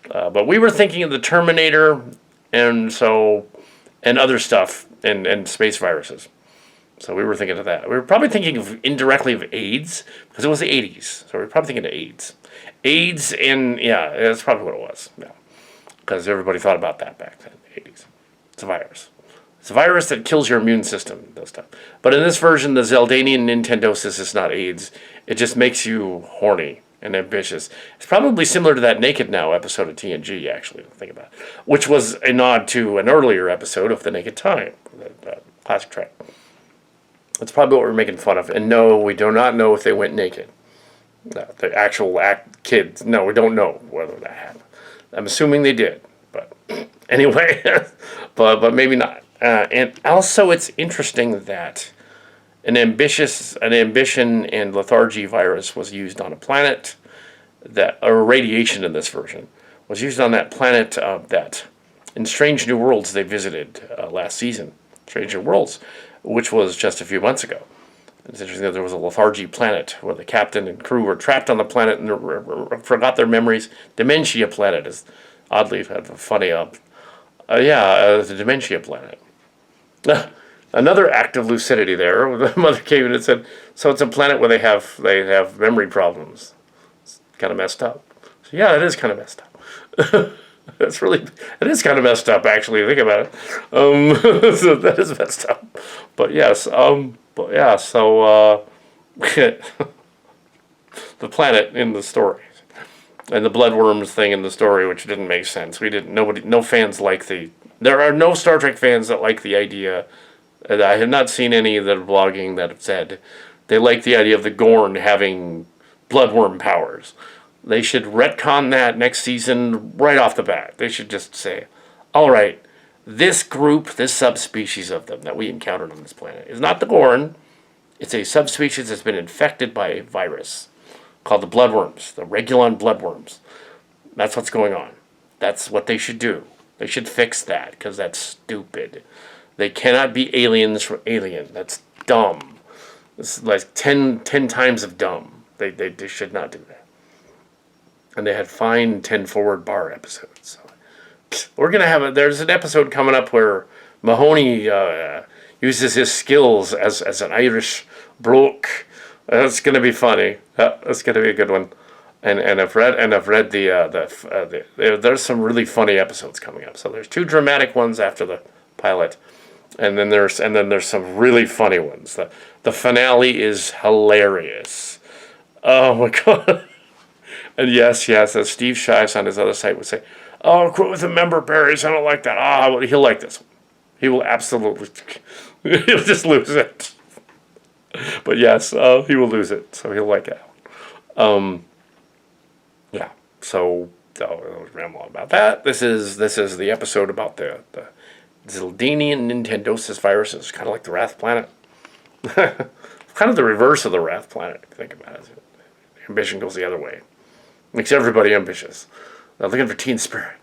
But we were thinking of the Terminator, and other stuff, and space viruses. So we were thinking of that. We were probably thinking indirectly of AIDS, because it was the 80s. So we were probably thinking of AIDS. AIDS, and that's probably what it was. Yeah. Because everybody thought about that back then, the 80s. It's a virus. It's a virus that kills your immune system, those stuff. But in this version, the Zeldanian Nintendosis is not AIDS. It just makes you horny and ambitious. It's probably similar to that Naked Now episode of TNG, actually, think about it, which was a nod to an earlier episode of The Naked Time, the classic Trek. That's probably what we're making fun of. And no, we do not know if they went naked. No, the actual kids, no, we don't know whether that happened. I'm assuming they did, but anyway, but maybe not. And also, it's interesting that an ambition and lethargy virus was used on a planet or radiation in this version was used on that planet that in Strange New Worlds they visited last season. Strange New Worlds, which was just a few months ago. It's interesting that there was a lethargy planet where the captain and crew were trapped on the planet and forgot their memories. Dementia planet is oddly funny. The Dementia planet. Another act of lucidity there. The mother came in and said, "So it's a planet where they have memory problems. It's kind of messed up." So yeah, it is kind of messed up. It is kind of messed up actually. Think about it. So that is messed up. But yes. So the planet in the story, and the bloodworms thing in the story, which didn't make sense. No fans like there are no Star Trek fans that like the idea. I have not seen any that are blogging that have said they like the idea of the Gorn having bloodworm powers. They should retcon that next season right off the bat. They should just say, all right, this group, this subspecies of them that we encountered on this planet is not the Gorn. It's a subspecies that's been infected by a virus called the bloodworms, the Regulon bloodworms. That's what's going on. That's what they should do. They should fix that because that's stupid. They cannot be aliens from Alien. That's dumb. It's like 10 times of dumb. They should not do that. and they had fine 10 forward bar episodes. So we're gonna have there's an episode coming up where Mahoney uses his skills as an Irish bloke. That's gonna be funny. That's gonna be a good one. And I've read there's some really funny episodes coming up. So there's 2 dramatic ones after the pilot, and then there's some really funny ones. The finale is hilarious. Oh my god! And yes, as Steve Shives on his other site would say, "Oh, quit with the member berries. I don't like that." Well, he'll like this one. He will absolutely. He'll just lose it. But yes, he will lose it, so he'll like it. Yeah. So I'll ramble on about that. This is the episode about the Zildanian Nintendosis viruses, kind of like the Wrath Planet. Kind of the reverse of the Wrath Planet, if you think about it. Ambition goes the other way. Makes everybody ambitious. They're looking for teen spirit.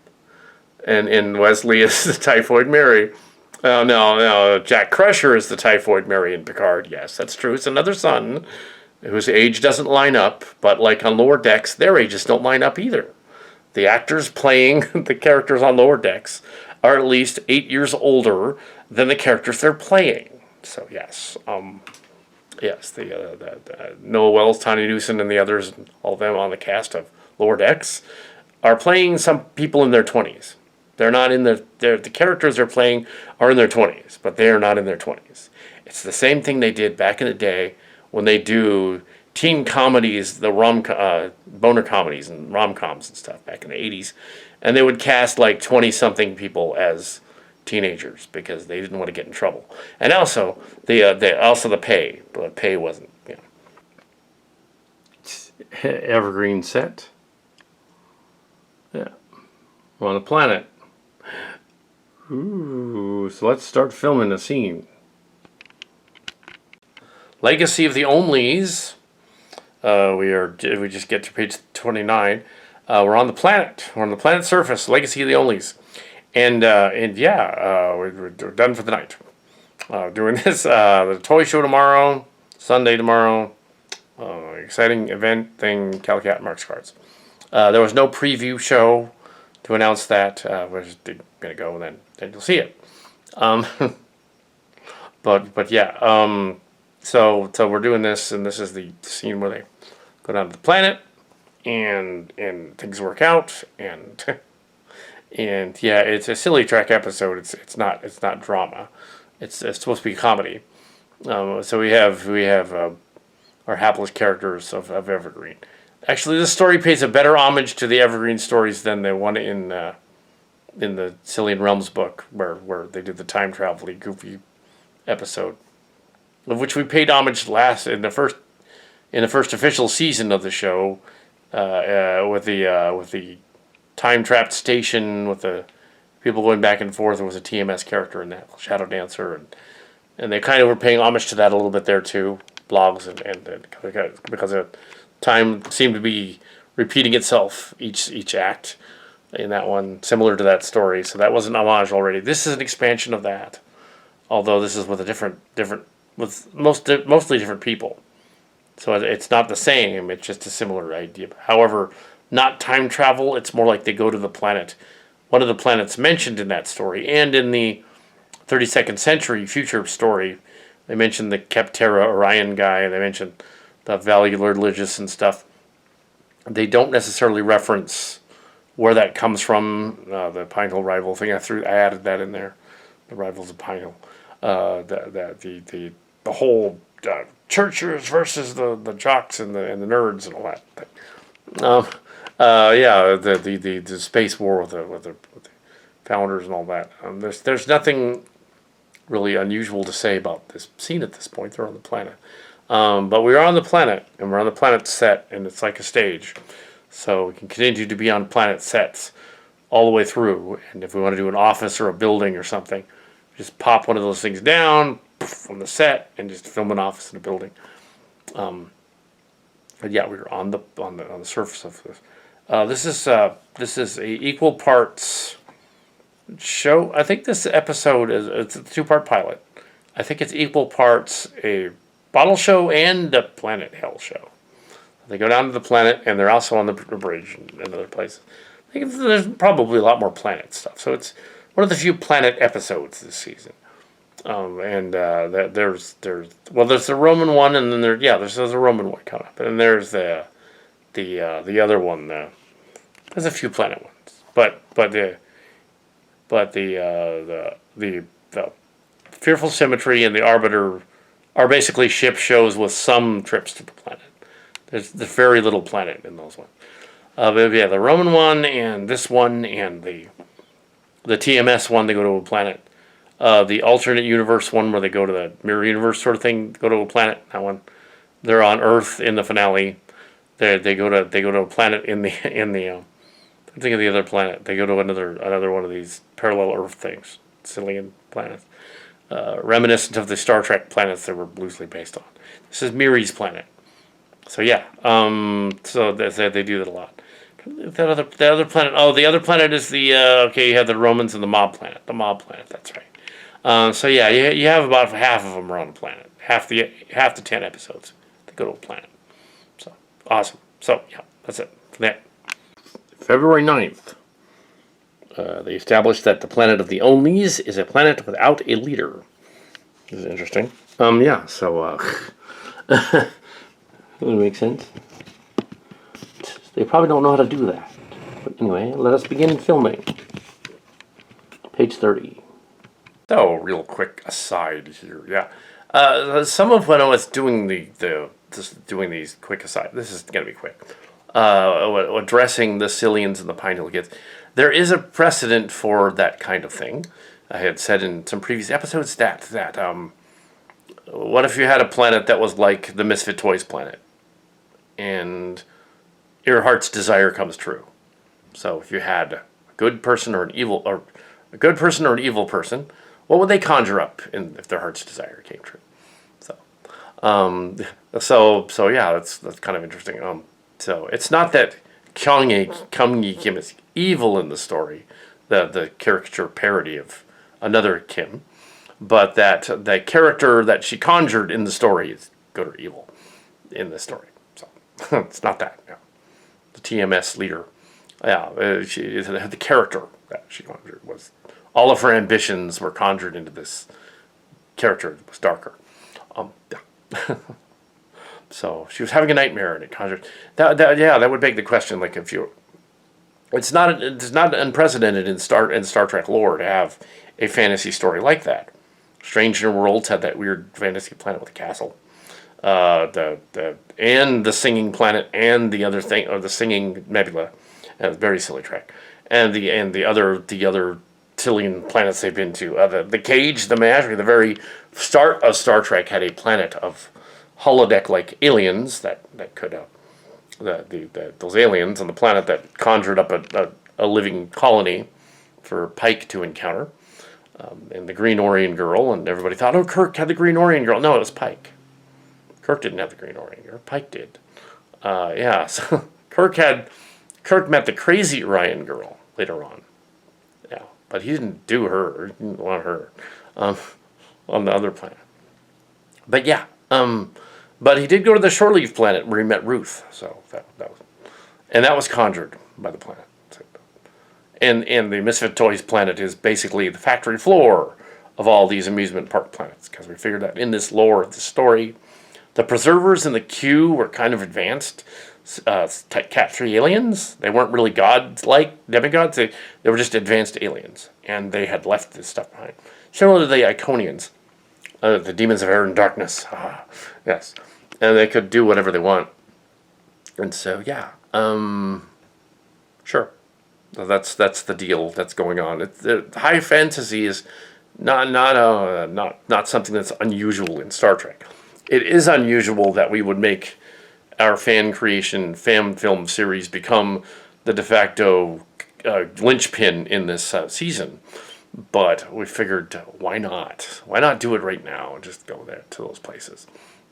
And Wesley is the Typhoid Mary. Oh, no, Jack Crusher is the Typhoid Mary in Picard. Yes, that's true. It's another son whose age doesn't line up, but like on Lower Decks, their ages don't line up either. The actors playing the characters on Lower Decks are at least 8 years older than the characters they're playing. So yes, the Noah Wells, Tawny Newson, and the others, and all of them on the cast of Lower Decks, are playing some people in their 20s. They're not in the characters they're playing are in their 20s, but they are not in their 20s. It's the same thing they did back in the day when they do teen comedies, the boner comedies and rom-coms and stuff back in the 80s, and they would cast like 20-something people as teenagers because they didn't want to get in trouble. And also the pay, but pay wasn't, evergreen set. Yeah, we're on the planet. Ooh, so let's start filming a scene. Legacy of the Onlies. We just get to page 29. We're on the planet. We're on the planet's surface. Legacy of the Onlies, and we're done for the night. Doing this the toy show tomorrow, Sunday tomorrow. Exciting event thing. Kal Kat Marks cards. There was no preview show to announce that. We're just gonna go and then you'll see it. But yeah. So we're doing this, and this is the scene where they go down to the planet, and things work out, and and yeah, it's a silly track episode. It's not drama. It's supposed to be comedy. So we have our hapless characters of Evergreen. Actually, this story pays a better homage to the Evergreen stories than the one in the Cillian Realms book, where they did the time travel goofy episode, of which we paid homage in the first official season of the show, with the time trapped station with the people going back and forth. There was a TMS character in that, Shadow Dancer, and they kind of were paying homage to that a little bit there too. Blogs and because time seemed to be repeating itself each act in that one, similar to that story. So that was an homage already. This is an expansion of that, although this is with a different with mostly different people. So it's not the same. It's just a similar idea. However, not time travel. It's more like they go to the planet, one of the planets mentioned in that story, and in the 32nd century future story. They mentioned the Keptera Orion guy. They mentioned the Valular Religious and stuff. They don't necessarily reference where that comes from. The Pine Hill rival thing. I added that in there. The rivals of Pine Hill. The whole churchers versus the jocks and the nerds and all that thing. The space war with the founders and all that. There's nothing really unusual to say about this scene at this point. They're on the planet. But we're on the planet, and we're on the planet set, and it's like a stage. So we can continue to be on planet sets all the way through. And if we want to do an office or a building or something, just pop one of those things down from the set and just film an office in a building. But yeah, we're on the surface of this. This is a equal parts show. I think this episode it's a 2-part pilot. I think it's equal parts a bottle show and a Planet Hell show. They go down to the planet, and they're also on the bridge and other places. I think there's probably a lot more planet stuff. So it's one of the few planet episodes this season. There's the Roman one, and then there's a Roman one coming up, and there's the other one. There's a few planet ones, but the Fearful Symmetry and the Arbiter are basically ship shows with some trips to the planet. There's very little planet in those ones. But yeah, the Roman one and this one and the TMS one, they go to a planet. The alternate universe one where they go to the mirror universe sort of thing, go to a planet. That one, they're on Earth in the finale. They go to a planet in the I think of the other planet. They go to another one of these parallel Earth things, Cillian planets, reminiscent of the Star Trek planets that were loosely based on. This is Miri's planet. So yeah, so they do that a lot. The other planet. Oh, the other planet is the okay. You have the Romans and the Mob planet. The Mob planet. That's right. So yeah, you have about half of them are on a planet. Half the 10 episodes they go to a planet. So awesome. So yeah, that's it for that. February 9th. They established that the planet of the Onlies is a planet without a leader. This is interesting. Yeah. So that would make sense. They probably don't know how to do that. But anyway, let us begin filming. Page 30. So, real quick aside here. Yeah. Some of when I was doing doing these quick aside, this is going to be quick. Addressing the Cillians and the Pine Hill Kids. There is a precedent for that kind of thing. I had said in some previous episodes that what if you had a planet that was like the Misfit Toys planet? And your heart's desire comes true. So if you had a good person or an evil person, what would they conjure up if their heart's desire came true? So yeah, that's kind of interesting. So it's not that Kang Kim is evil in the story, the caricature parody of another Kim, but that the character that she conjured in the story is good or evil in the story. So it's not that. Yeah. The TMS leader, the character that she conjured was all of her ambitions were conjured into this character that was darker. Yeah. So she was having a nightmare and it conjured that would beg the question, like if you, it's not unprecedented in Star Trek lore to have a fantasy story like that. Strange New Worlds had that weird fantasy planet with a castle. And the singing planet and the other thing, or the singing nebula, very silly track, and the other Cillian planets they've been to. The Cage, the Menagerie, the very start of Star Trek had a planet of holodeck-like aliens that could those aliens on the planet that conjured up a living colony for Pike to encounter, and the Green Orion girl, and everybody thought, oh, Kirk had the Green Orion girl. No, it was Pike. Kirk didn't have the Green Orion girl. Pike did. Yeah, so Kirk met the Crazy Orion girl later on. Yeah, but he didn't do her. He didn't want her on the other planet. But yeah, but he did go to the Shoreleave planet where he met Ruth. So that was conjured by the planet. And the Misfit Toys planet is basically the factory floor of all these amusement park planets, because we figured that in this lore of the story, the Preservers and the Q were kind of advanced Cat 3 aliens. They weren't really gods-like demigods. They were just advanced aliens, and they had left this stuff behind. Similar to the Iconians, the demons of air and darkness. Yes, and they could do whatever they want. And so, yeah, sure. So that's the deal that's going on. High fantasy is not something that's unusual in Star Trek. It is unusual that we would make our fan creation fan film series become the de facto linchpin in this season. But we figured, why not? Why not do it right now and just go there to those places,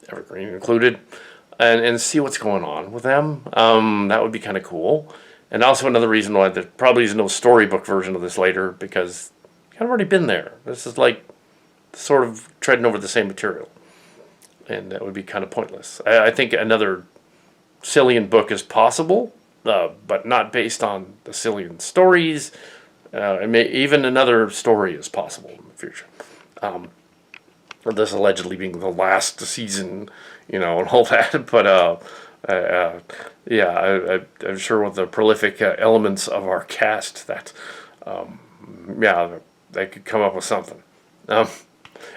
Evergreen included, and see what's going on with them. That would be kind of cool. And also another reason why there probably is no storybook version of this later, because you've already been there. This is like sort of treading over the same material. And that would be kind of pointless. I think another Cillian book is possible, but not based on the Cillian stories. Even another story is possible in the future. This allegedly being the last season, and all that. But yeah, I'm sure with the prolific elements of our cast that, they could come up with something.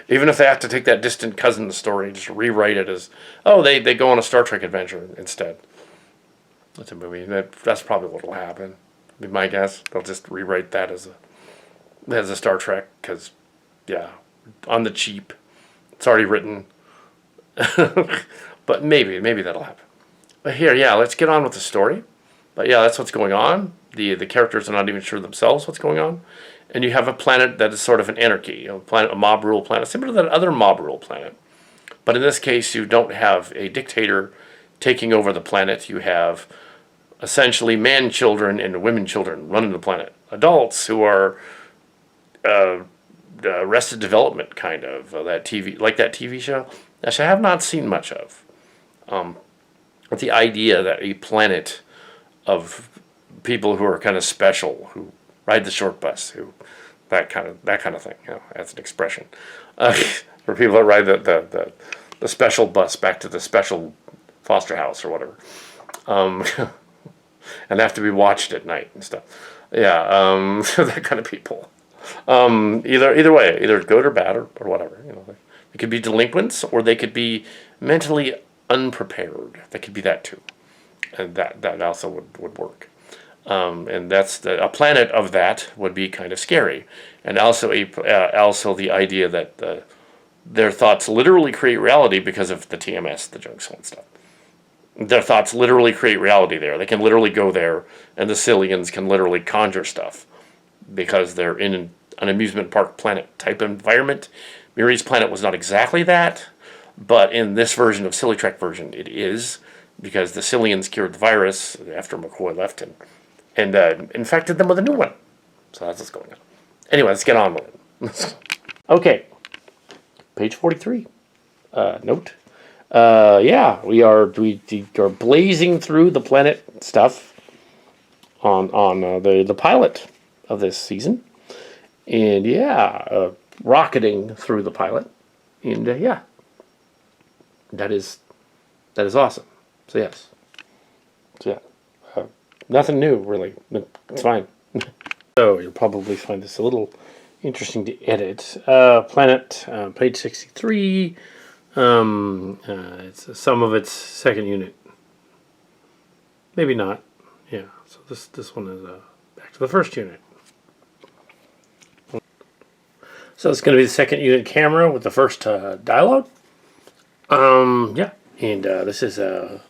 Even if they have to take that distant cousin story, just rewrite it as, they go on a Star Trek adventure instead. That's a movie. That's probably what will happen. Be my guess. They'll just rewrite that as a Star Trek because, yeah, on the cheap. It's already written. But maybe that'll happen. But here, yeah, let's get on with the story. But yeah, that's what's going on. The characters are not even sure themselves what's going on. And you have a planet that is sort of an anarchy, a mob rule planet, similar to that other mob rule planet. But in this case, you don't have a dictator taking over the planet. You have essentially man children and women children running the planet. Adults who are Arrested Development kind of that TV show. Which I have not seen much of. But the idea that a planet of people who are kind of special, who ride the short bus, that kind of thing, as an expression, for people that ride the special bus back to the special foster house or whatever, and have to be watched at night and stuff. Yeah, that kind of people. Either way, either good or bad or whatever. They could be delinquents or they could be mentally unprepared. They could be that too, and that also would work. And that's a planet of that would be kind of scary, and also the idea that their thoughts literally create reality because of the TMS, the junk swan stuff. Their thoughts literally create reality there. They can literally go there, and the Cillians can literally conjure stuff because they're in an amusement park planet type environment. Miri's planet was not exactly that, but in this version of Silly Trek version, it is, because the Cillians cured the virus after McCoy left and infected them with a new one. So that's what's going on. Anyway, let's get on with it. Okay, page 43. Note. We are blazing through the planet stuff on the pilot of this season, and rocketing through the pilot, and that is awesome. So yes, nothing new really. It's fine. So you'll probably find this a little interesting to edit. Planet, page 63. It's some of its second unit. Maybe not. Yeah. So this one is back to the first unit. So it's going to be the second unit camera with the first dialogue. And this is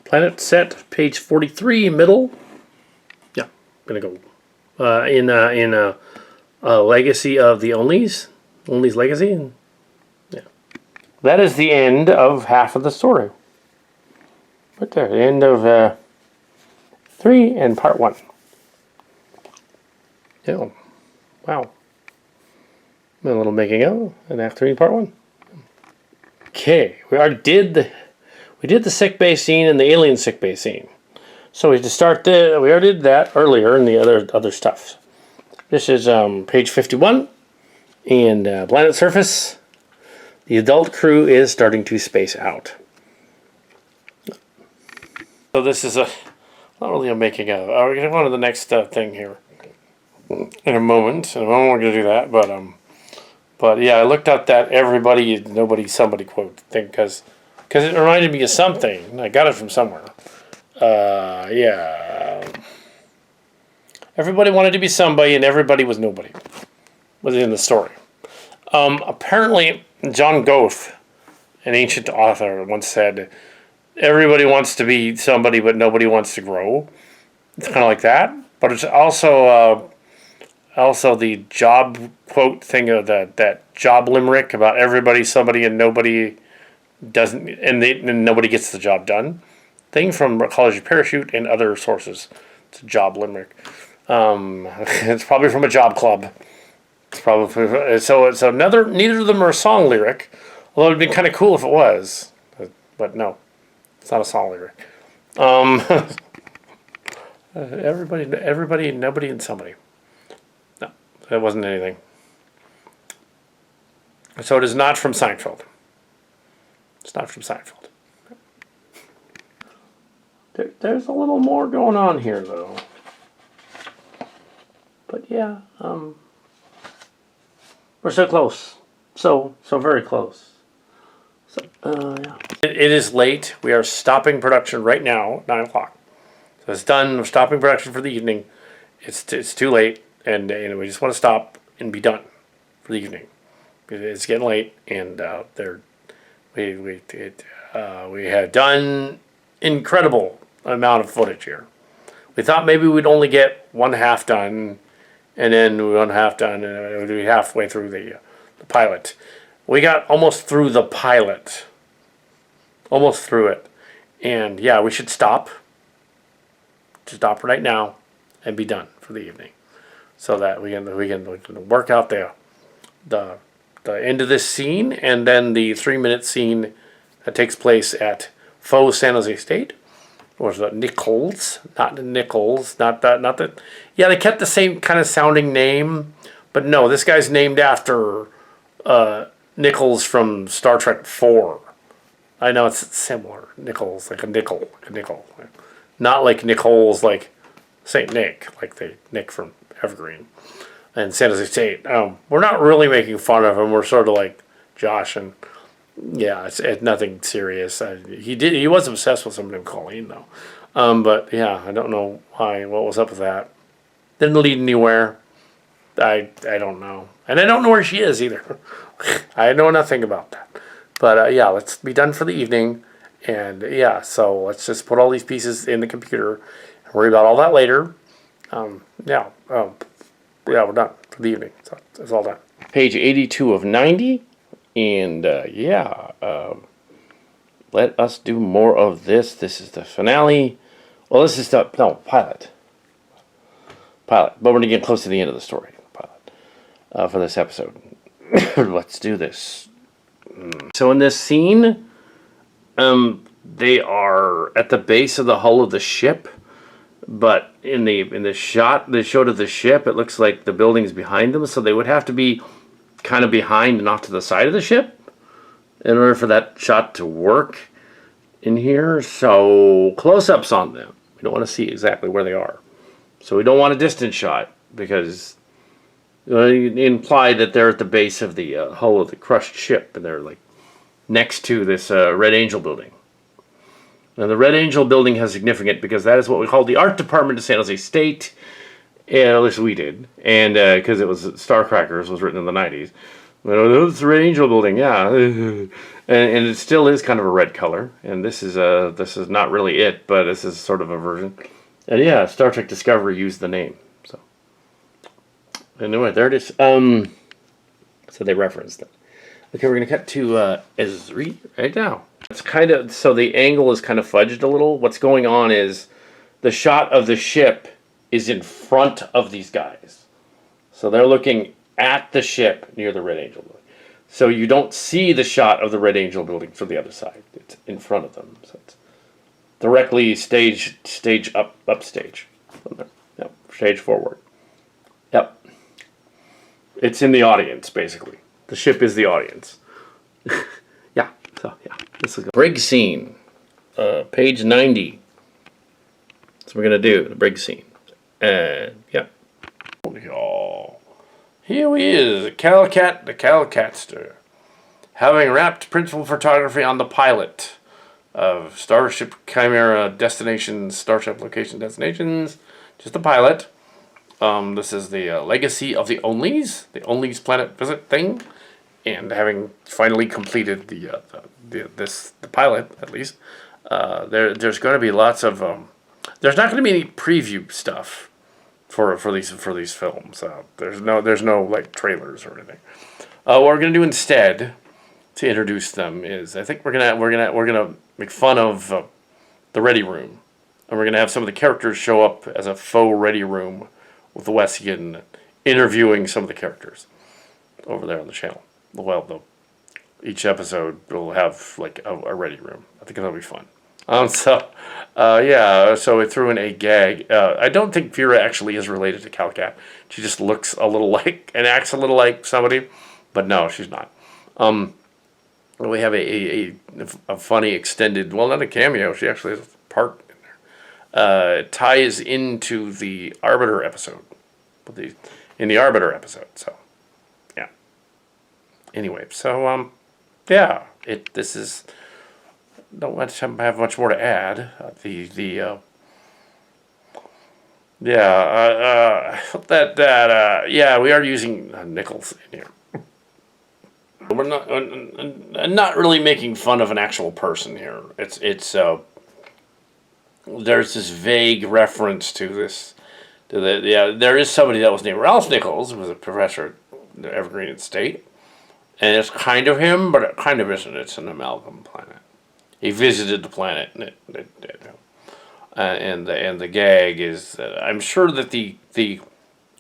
planet set page 43 middle. Yeah, I'm gonna go in Legacy of the Onlies Legacy. And that is the end of half of the story. Right there, the end of 3 and part 1. Yeah, wow. A little making of in Act 3 part 1. Okay, we did the sick bay scene and the alien sick bay scene. So we already did that earlier in the other stuff. This is page 51 and planet surface. The adult crew is starting to space out. So this is not really a making of. We're going to go on to the next thing here in a moment. In a moment we're going to do that, but yeah, I looked up that everybody, nobody, somebody quote thing because it reminded me of something. I got it from somewhere. Everybody wanted to be somebody and everybody was nobody. Was in the story. Apparently, John Goethe, an ancient author, once said, everybody wants to be somebody but nobody wants to grow. It's kind of like that. But it's also the job quote thing of that job limerick about everybody, somebody, and nobody doesn't, and nobody gets the job done. Thing from College of Parachute and other sources. It's a job limerick. It's probably from a job club. It's probably so neither of them are a song lyric, although it'd be kind of cool if it was, but no, it's not a song lyric. Um, everybody, nobody, and somebody. No, that wasn't anything. So it is not from Seinfeld. It's not from Seinfeld. There's a little more going on here, though. But yeah, we're so close. So very close. So, yeah. It is late. We are stopping production right now, 9 o'clock. So it's done. We're stopping production for the evening. It's too late, and we just want to stop and be done for the evening. It's getting late, and we have done incredible amount of footage here. We thought maybe we'd only get one half done, and then one half done, and it would be halfway through the pilot. We got almost through the pilot. Almost through it. And yeah, we should stop. Stop right now and be done for the evening. So that we can work out the end of this scene, and then the 3-minute scene that takes place at Faux San Jose State. Or is it Nichols? Not Nichols. Not that. Yeah, they kept the same kind of sounding name, but no, this guy's named after Nichols from Star Trek 4. I know it's similar. Nichols, like a nickel. Not like Nichols, like St. Nick, like the Nick from Evergreen and San Jose State. We're not really making fun of him. We're sort of like Josh, and yeah, it's nothing serious. He was obsessed with somebody named Colleen, though. But yeah, I don't know why. What was up with that? Didn't lead anywhere. I don't know, and I don't know where she is either. I know nothing about that. But yeah, let's be done for the evening, and yeah, so let's just put all these pieces in the computer and worry about all that later. Yeah, we're done for the evening. So it's all done. Page 82 of 90. And let us do more of this. This is the finale. Well, this is the pilot. But we're going to get close to the end of the story. Pilot for this episode. Let's do this. So in this scene, they are at the base of the hull of the ship. But in the shot they showed of the ship, it looks like the building's behind them. So they would have to be kind of behind and off to the side of the ship in order for that shot to work in here. So close-ups on them. We don't want to see exactly where they are. So we don't want a distance shot because it implied that they're at the base of the hull of the crushed ship, and they're like next to this Red Angel building. Now the Red Angel building has significance because that is what we call the art department of San Jose State. Yeah, at least we did, and because it was Starcrackers was written in the 90s. But it's the Red Angel building, yeah, and it still is kind of a red color. And this is not really it, but this is sort of a version. And yeah, Star Trek Discovery used the name. So anyway, there it is. So they referenced it. Okay, we're gonna cut to Ezri right now. It's kind of so the angle is kind of fudged a little. What's going on is the shot of the ship is in front of these guys. So they're looking at the ship near the Red Angel building. So you don't see the shot of the Red Angel building from the other side. It's in front of them. So it's directly stage upstage. Yep, stage forward. Yep. It's in the audience, basically. The ship is the audience. Yeah, so yeah. This is a brig scene. Page 90. That's what we're going to do, the brig scene. And, yeah. Oh, here he is, Kal Kat, the Kal Katster, having wrapped principal photography on the pilot of Starship Chimera Destinations, Starship Location Destinations, just the pilot. This is the legacy of the Onlies planet visit thing, and having finally completed the pilot, at least, there's going to be lots of there's not going to be any preview stuff for these films. There's no like trailers or anything. What we're gonna do instead to introduce them is I think we're gonna make fun of the Ready Room, and we're gonna have some of the characters show up as a faux Ready Room with the Westian interviewing some of the characters over there on the channel. Well, each episode will have like a Ready Room. I think that'll be fun. Yeah, so it threw in a gag. I don't think Vera actually is related to Kal Kat. She just looks a little like and acts a little like somebody, but no, she's not. We have a funny extended, well, not a cameo. She actually has a part in there. It ties into the Arbiter episode, in the Arbiter episode. So yeah. Anyway, yeah, this is don't much have much more to add. Yeah, we are using Nichols in here. We're not really making fun of an actual person here. It's there's this vague reference to this. There is somebody that was named Ralph Nichols, who was a professor at the Evergreen State, and it's kind of him, but it kind of isn't. It's an amalgam planet. He visited the planet, and the gag is I'm sure that the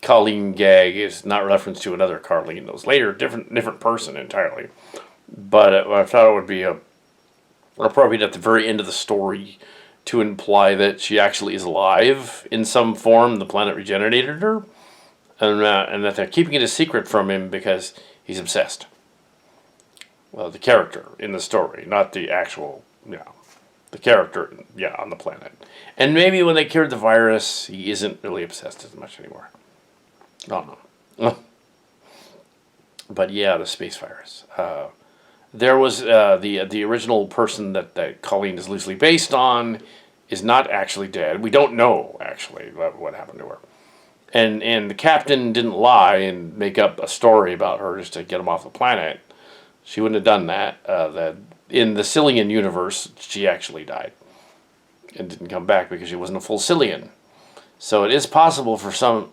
Colleen gag is not reference to another Carlene. Those later different person entirely, but I thought it would be appropriate at the very end of the story to imply that she actually is alive in some form. The planet regenerated her, and that they're keeping it a secret from him because he's obsessed. Well, the character in the story, not the actual, the character, on the planet. And maybe when they cured the virus, he isn't really obsessed as much anymore. I don't know. But yeah, the space virus. There was the original person that Colleen is loosely based on is not actually dead. We don't know actually what happened to her. And the captain didn't lie and make up a story about her just to get him off the planet. She wouldn't have done that. In the Cillian universe, she actually died and didn't come back because she wasn't a full Cillian. So it is possible for some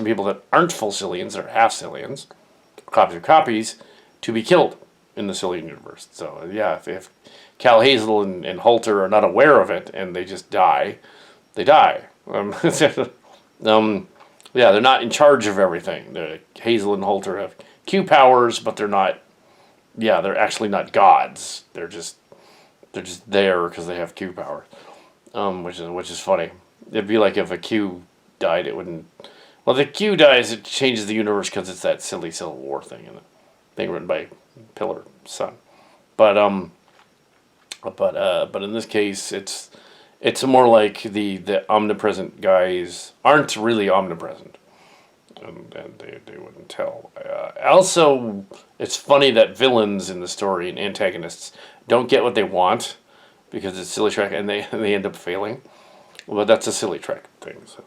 people that aren't full Cillians or half Cillians, copies of copies, to be killed in the Cillian universe. So yeah, if Cal Hazel and Halter are not aware of it and they just die, they die. Yeah, they're not in charge of everything. Hazel and Halter have Q powers, but they're not. Yeah, they're actually not gods. They're just there because they have Q powers, which is funny. It'd be like if a Q died, it wouldn't. Well, the Q dies, it changes the universe because it's that silly Civil War thing, and the thing written by Pillar Son. But in this case, it's more like the omnipresent guys aren't really omnipresent. And they wouldn't tell. Also, it's funny that villains in the story and antagonists don't get what they want because it's silly Trek, and they end up failing. Well, that's a silly Trek thing. So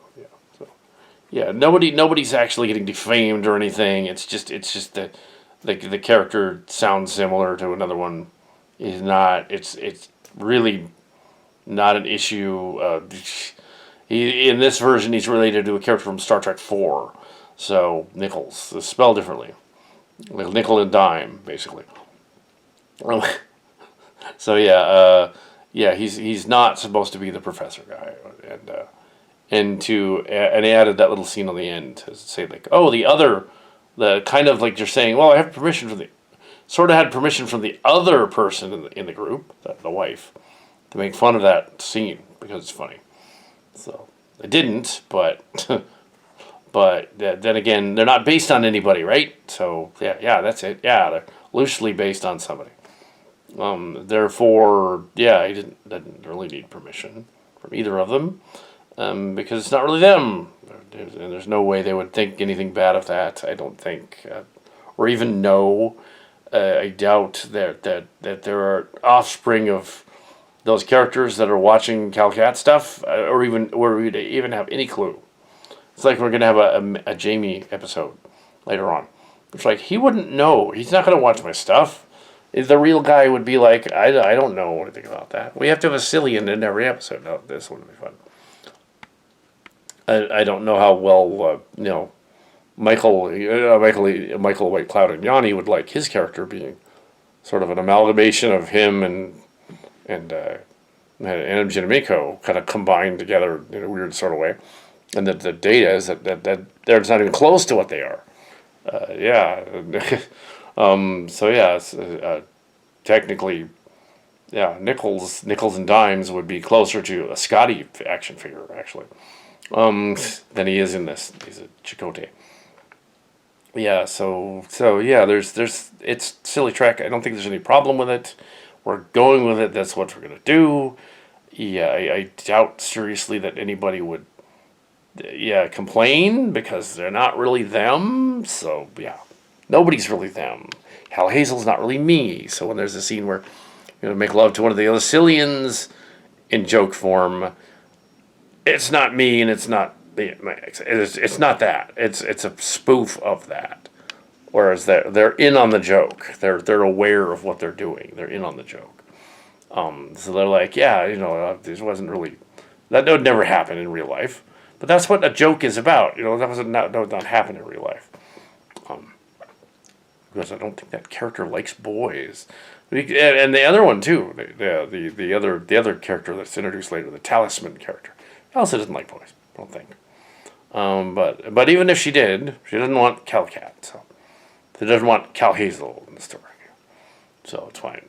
nobody's actually getting defamed or anything. It's just that the character sounds similar to another one. Is not. It's really not an issue. In this version, he's related to a character from Star Trek 4. So Nichols is spelled differently, like nickel and dime, basically. So he's not supposed to be the professor guy, and he added that little scene on the end to say like, oh, the kind of like you're saying, well, I have permission from sort of had permission from the other person in the group, the wife, to make fun of that scene because it's funny. So I didn't, but. But then again, they're not based on anybody, right? So yeah, that's it. Yeah, they're loosely based on somebody. Therefore, yeah, he didn't really need permission from either of them, because it's not really them. And there's no way they would think anything bad of that. I don't think, or even know. I doubt that there are offspring of those characters that are watching Kal Kat stuff, or we'd even have any clue. It's like we're going to have a Jamie episode later on. It's like, he wouldn't know. He's not going to watch my stuff. The real guy would be like, I don't know anything about that. We have to have a Cillian in every episode. No, this wouldn't be fun. I don't know how well, Michael White Cloud and Yanni would like his character being sort of an amalgamation of him and Jimiko kind of combined together in a weird sort of way. And the data is that they're not even close to what they are. So yeah, it's, technically, Yeah, nickels and dimes would be closer to a Scotty action figure actually, than he is in this. He's a Chicote. Yeah, so yeah, there's it's silly track. I don't think there's any problem with it. We're going with it. That's what we're gonna do. Yeah, I doubt seriously that anybody would, yeah, complain because they're not really them. So yeah, nobody's really them. Hal Hazel's not really me. So when there's a scene where you know make love to one of the other Cillians in joke form, it's not me and it's not my ex. It's not that. It's a spoof of that. Whereas they're in on the joke. They're aware of what they're doing. They're in on the joke. So they're like, yeah, you know, this wasn't really, that would never happen in real life. But that's what a joke is about. You know, that would not happen in real life. Because I don't think that character likes boys. And the other one too, the other character that's introduced later, the talisman character, also doesn't like boys. I don't think. But even if she did, she doesn't want Kal Kat. So she doesn't want Kal Hazel in the story. So it's fine.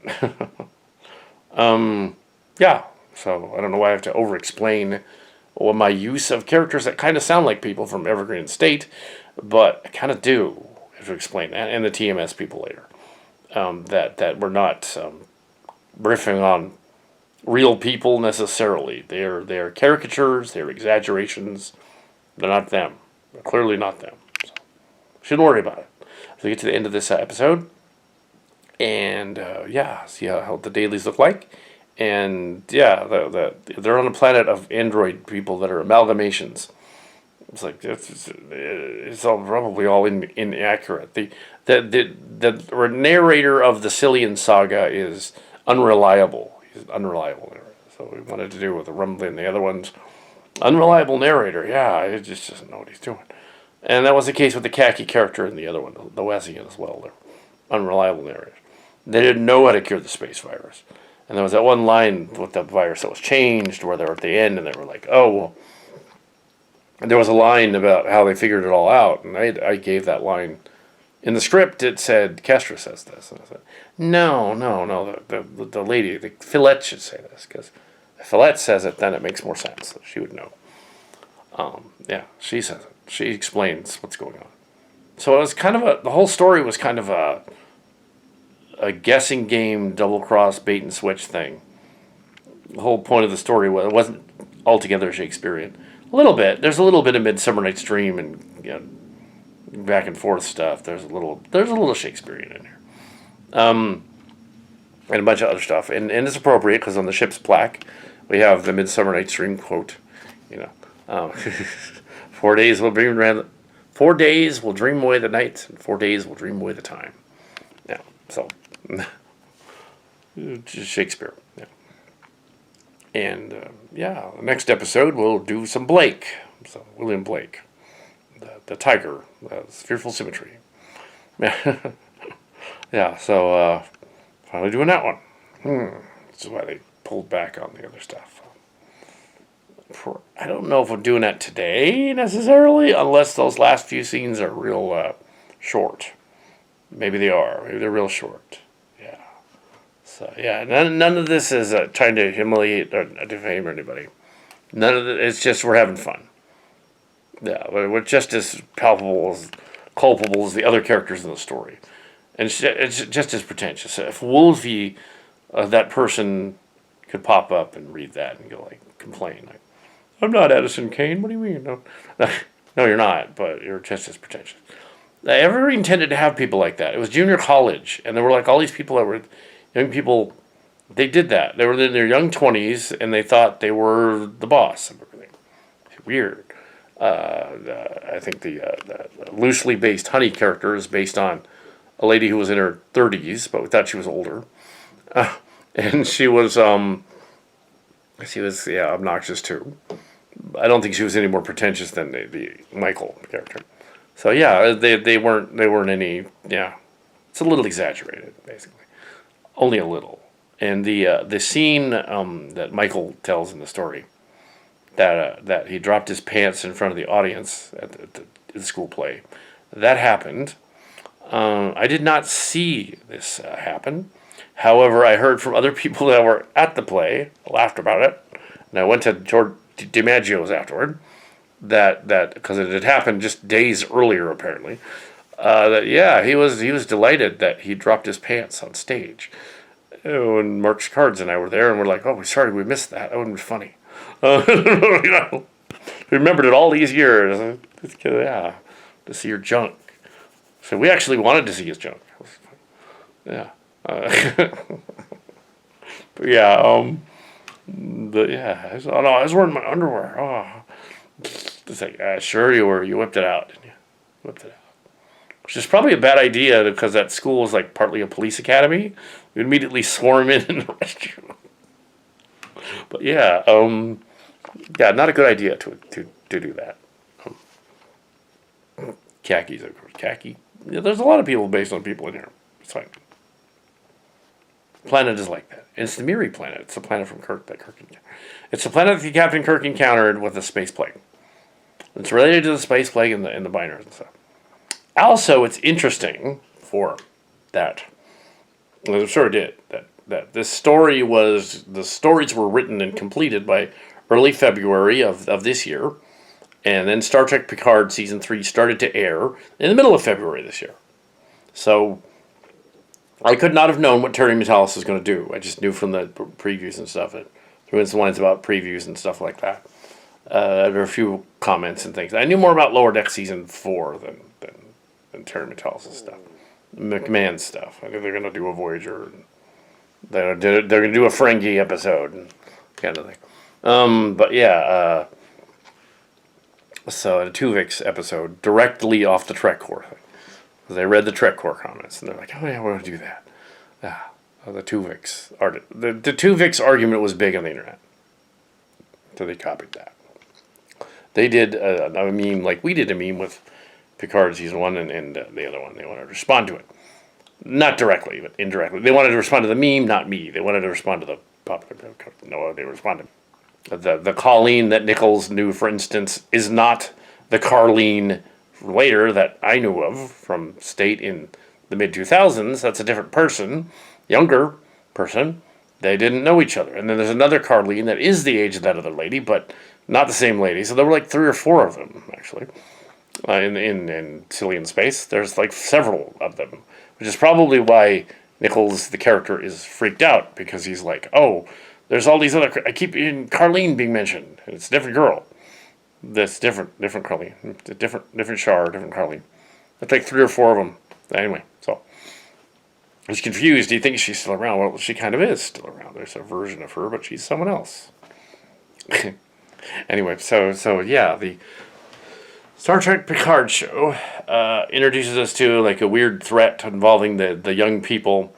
Yeah. So I don't know why I have to over-explain my use of characters that kind of sound like people from Evergreen State, but I kind of do have to explain that, and the TMS people later. That we're not riffing on real people necessarily. They're caricatures. They're exaggerations. They're not them. They're clearly not them. So shouldn't worry about it. So we get to the end of this episode, and yeah, see how the dailies look like. And yeah, they're on a planet of android people that are amalgamations. It's like it's all probably all inaccurate. The narrator of the Cillian saga is unreliable. He's an unreliable narrator. So we wanted to do with the Rumbling. The other one's unreliable narrator. Yeah, he just doesn't know what he's doing. And that was the case with the khaki character in the other one, the Wessian as well. They're unreliable narrators. They didn't know how to cure the space virus. And there was that one line with the virus that was changed where they were at the end and they were like, oh, well, and there was a line about how they figured it all out. And I gave that line. In the script, it said, Kestra says this. And I said, no, the lady, the Fillette should say this. Because if Fillette says it, then it makes more sense. So she would know. Yeah, she says it. She explains what's going on. So it was kind of the whole story was kind of a guessing game, double cross, bait and switch thing. The whole point of the story was it wasn't altogether Shakespearean. A little bit. There's a little bit of Midsummer Night's Dream and you know, back and forth stuff. There's a little Shakespearean in here, and a bunch of other stuff. And it's appropriate because on the ship's plaque we have the Midsummer Night's Dream quote. You know, 4 days will dream around. 4 days will dream away the night, and 4 days will dream away the time. Yeah, so just Shakespeare. Yeah. And yeah, the next episode we'll do some Blake. So William Blake, the tiger, Fearful Symmetry. Yeah, so finally doing that one. This is why they pulled back on the other stuff. I don't know if we're doing that today necessarily, unless those last few scenes are real short. Maybe they are. Maybe they're real short. Yeah. So yeah, none of this is trying to humiliate or defame anybody. None of it. It's just we're having fun. Yeah, we're just as culpable as the other characters in the story, and it's just as pretentious. If Wolfie, that person, could pop up and read that and go like complain like, "I'm not Edison Kane. What do you mean? No, no, you're not. But you're just as pretentious." I ever intended to have people like that. It was junior college, and there were like all these people that were young people. They did that. They were in their young 20s, and they thought they were the boss of everything. Weird. I think the loosely based Honey character is based on a lady who was in her 30s, but we thought she was older, and she was yeah, obnoxious too. I don't think she was any more pretentious than the Michael character. So yeah, they weren't any, yeah. It's a little exaggerated, basically, only a little. And the scene that Michael tells in the story that he dropped his pants in front of the audience at the school play, that happened. I did not see this happen. However, I heard from other people that were at the play, laughed about it, and I went to George DiMaggio's afterward. That because it had happened just days earlier, apparently. That yeah, he was delighted that he dropped his pants on stage. When Mark's Cards and I were there, and we're like, oh, sorry, we missed that. That would have been funny. You know, we remembered it all these years. Yeah, to see your junk. So we actually wanted to see his junk. Yeah. But yeah, oh no, I was wearing my underwear. Oh, it's like, sure you were. You whipped it out, didn't you? Whipped it out. Which is probably a bad idea because that school is like partly a police academy. We immediately swarm in and arrest you. But yeah, yeah, not a good idea to do that. Khakis, of course. Khaki. Yeah, there's a lot of people based on people in here. It's fine. Planet is like that. And it's the Miri planet. It's the planet from Kirk that Kirk encountered. It's the planet that Captain Kirk encountered with the space plague. It's related to the space plague and the binders and stuff. Also, it's interesting for that. Well, it sure did. That this story was the stories were written and completed by early February of this year, and then Star Trek Picard season 3 started to air in the middle of February this year. So I could not have known what Terry Metalis was going to do. I just knew from the previews and stuff. It threw in some lines about previews and stuff like that. There were a few comments and things. I knew more about Lower Deck season 4 than Terry Metalis' stuff. McMahon's stuff. I knew they're going to do a Voyager. And they're going to do a Ferengi episode and kind of thing. But yeah, so a Tuvix episode directly off the Trek Core thing. They read the Trek Core comments and they're like, oh yeah, we're going to do that. The Tuvix the Tuvix argument was big on the internet. So they copied that. They did a meme like we did a meme with Picard season 1 and the other one. They wanted to respond to it. Not directly, but indirectly. They wanted to respond to the meme, not me. They wanted to respond to the popular. No, they responded. The Colleen that Nichols knew, for instance, is not the Carlene later that I knew of from State in the mid-2000s. That's a different person, younger person. They didn't know each other. And then there's another Carlene that is the age of that other lady, but not the same lady. So there were like 3 or 4 of them, actually. In Silly in Space, there's like several of them, which is probably why Nichols, the character, is freaked out, because he's like, oh, there's all these other, I keep hearing Carlene being mentioned, and it's a different girl. That's different Carlene, different Char, different Carlene. That's like 3 or 4 of them. Anyway, so he's confused. He thinks she's still around. Well, she kind of is still around. There's a version of her, but she's someone else. Anyway, so yeah, the Star Trek Picard show introduces us to like a weird threat involving the young people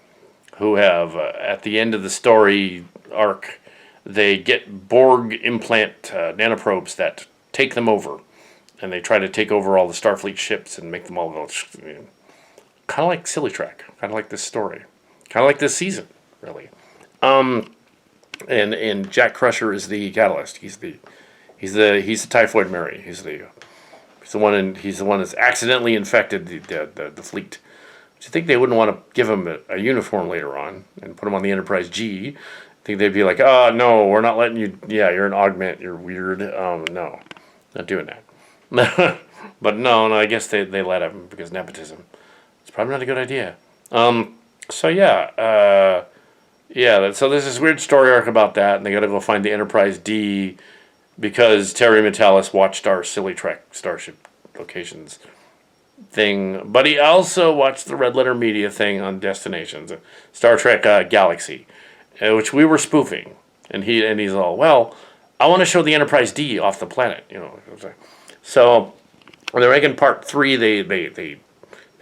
who have, at the end of the story arc, they get Borg implant nanoprobes that take them over. And they try to take over all the Starfleet ships and make them all go, kind of like Silly Trek, kind of like this story, kind of like this season, really. And Jack Crusher is the catalyst. He's the typhoid Mary. He's the one that's accidentally infected the fleet. Do you think they wouldn't want to give him a uniform later on and put him on the Enterprise G? I think they'd be like, oh no, we're not letting you. Yeah, you're an augment. You're weird. No, not doing that. But no, I guess they let him because nepotism. It's probably not a good idea. So yeah, so there's this weird story arc about that, and they got to go find the Enterprise D because Terry Metalis watched our Silly Trek Starship Locations thing, but he also watched the Red Letter Media thing on Destinations, Star Trek Galaxy, which we were spoofing, and he's all, well, I want to show the Enterprise D off the planet, So when they're making part 3, they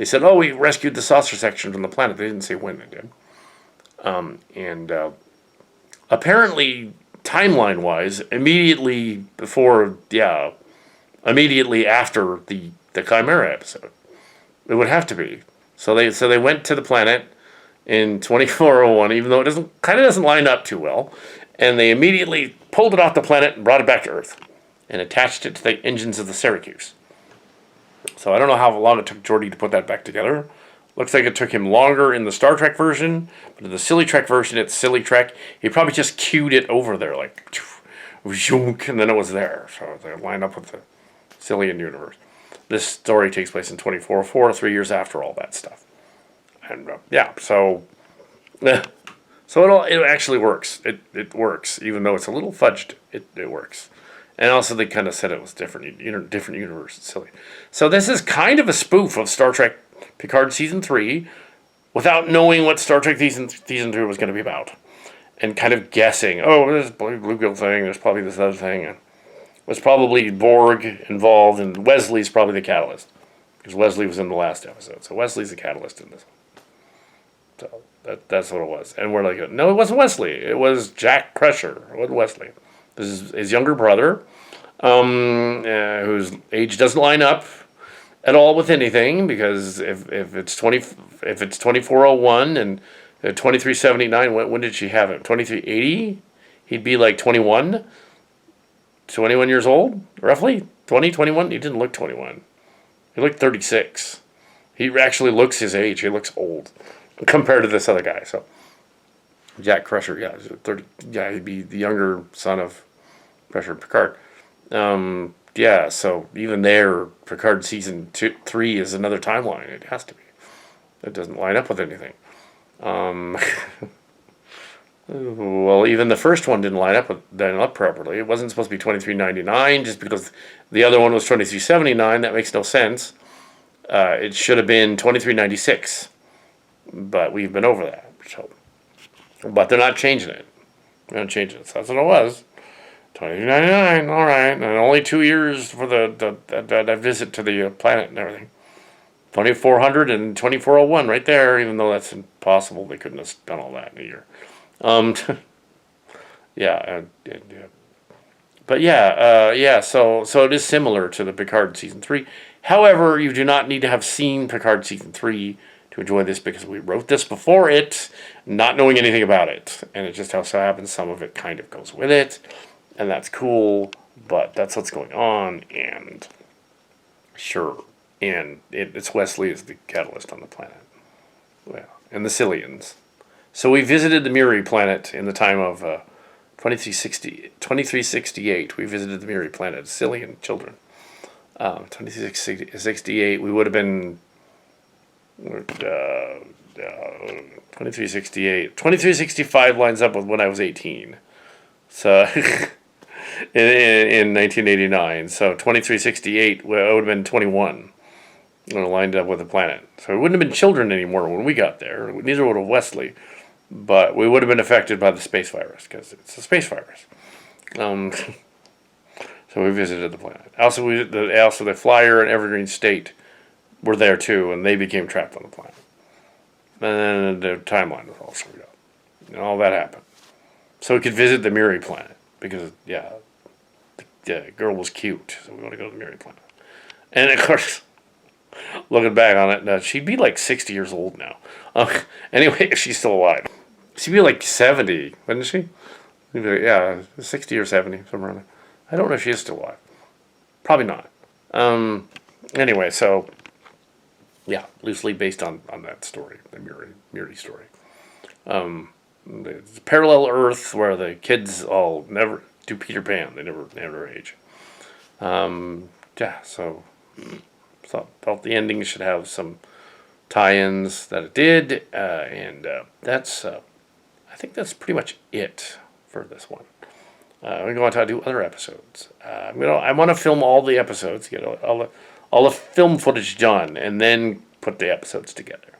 said, oh, we rescued the saucer section from the planet. They didn't say when they did. And apparently, timeline-wise, immediately after the Chimera episode, it would have to be. So they went to the planet in 2401, even though it doesn't line up too well, and they immediately pulled it off the planet and brought it back to Earth, and attached it to the engines of the Syracuse. So I don't know how long it took Geordi to put that back together. Looks like it took him longer in the Star Trek version, but in the Silly Trek version, it's Silly Trek. He probably just cued it over there, like, and then it was there. So they lined up with the Cillian universe. This story takes place in 2404, 3 years after all that stuff. And so it actually works. It works, even though it's a little fudged. It works. And also they kind of said it was different universe. It's silly. So this is kind of a spoof of Star Trek Picard Season 3 without knowing what Star Trek Season 3 was going to be about. And kind of guessing, there's a bluegill thing, there's probably this other thing. And there's probably Borg involved, and Wesley's probably the catalyst. Because Wesley was in the last episode. So Wesley's the catalyst in this one. So that's what it was. And we're like, no, it wasn't Wesley. It was Jack Crusher. It wasn't Wesley. This is his younger brother, whose age doesn't line up at all with anything, because if it's 2401 and 2379, when did she have him? 2380? He'd be like 21 years old, roughly 21. He didn't look 21. He looked 36. He actually looks his age. He looks old compared to this other guy. So Jack Crusher, 30. Yeah, he'd be the younger son of Crusher Picard. So even there, Picard Season 3 is another timeline. It has to be. It doesn't line up with anything. Well, even the first one didn't line up properly. It wasn't supposed to be 2399 just because the other one was 2379. That makes no sense. It should have been 2396, but we've been over that. So, but they're not changing it. They're not changing it. So that's what it was. 2399. All right, and only 2 years for the visit to the planet and everything. 2400 and 2401 right there. Even though that's impossible, they couldn't have done all that in a year. So it is similar to the Picard Season 3. However, you do not need to have seen Picard Season 3 to enjoy this, because we wrote this before it, not knowing anything about it. And it just so happens some of it kind of goes with it, and that's cool, but that's what's going on, and sure. And it's Wesley as the catalyst on the planet. Well, and the Cillians. So we visited the Miri planet in the time of 2368. We visited the Miri planet, Cillian children. 2368, we would have been 2368. 2365 lines up with when I was 18. So in 1989. So 2368, well, I would have been 21. When it lined up with the planet. So we wouldn't have been children anymore when we got there. Neither would have Wesley. But we would have been affected by the space virus, because it's a space virus. So we visited the planet. Also, the Flyer and Evergreen State were there too, and they became trapped on the planet. And then the timeline was all screwed up. And all that happened. So we could visit the Miri planet, because, the girl was cute. So we want to go to the Miri planet. And of course, looking back on it, she'd be like 60 years old now. Anyway, if she's still alive. She'd be like 70, wouldn't she? 60 or 70, somewhere around there. I don't know if she is still alive. Probably not. Anyway, so, loosely based on that story, the Miri story. The parallel Earth where the kids all never do Peter Pan. They never age. Felt the ending should have some tie-ins that it did, and that's I think that's pretty much it for this one. We're going to do other episodes. I want to film all the episodes, get all the film footage done, and then put the episodes together.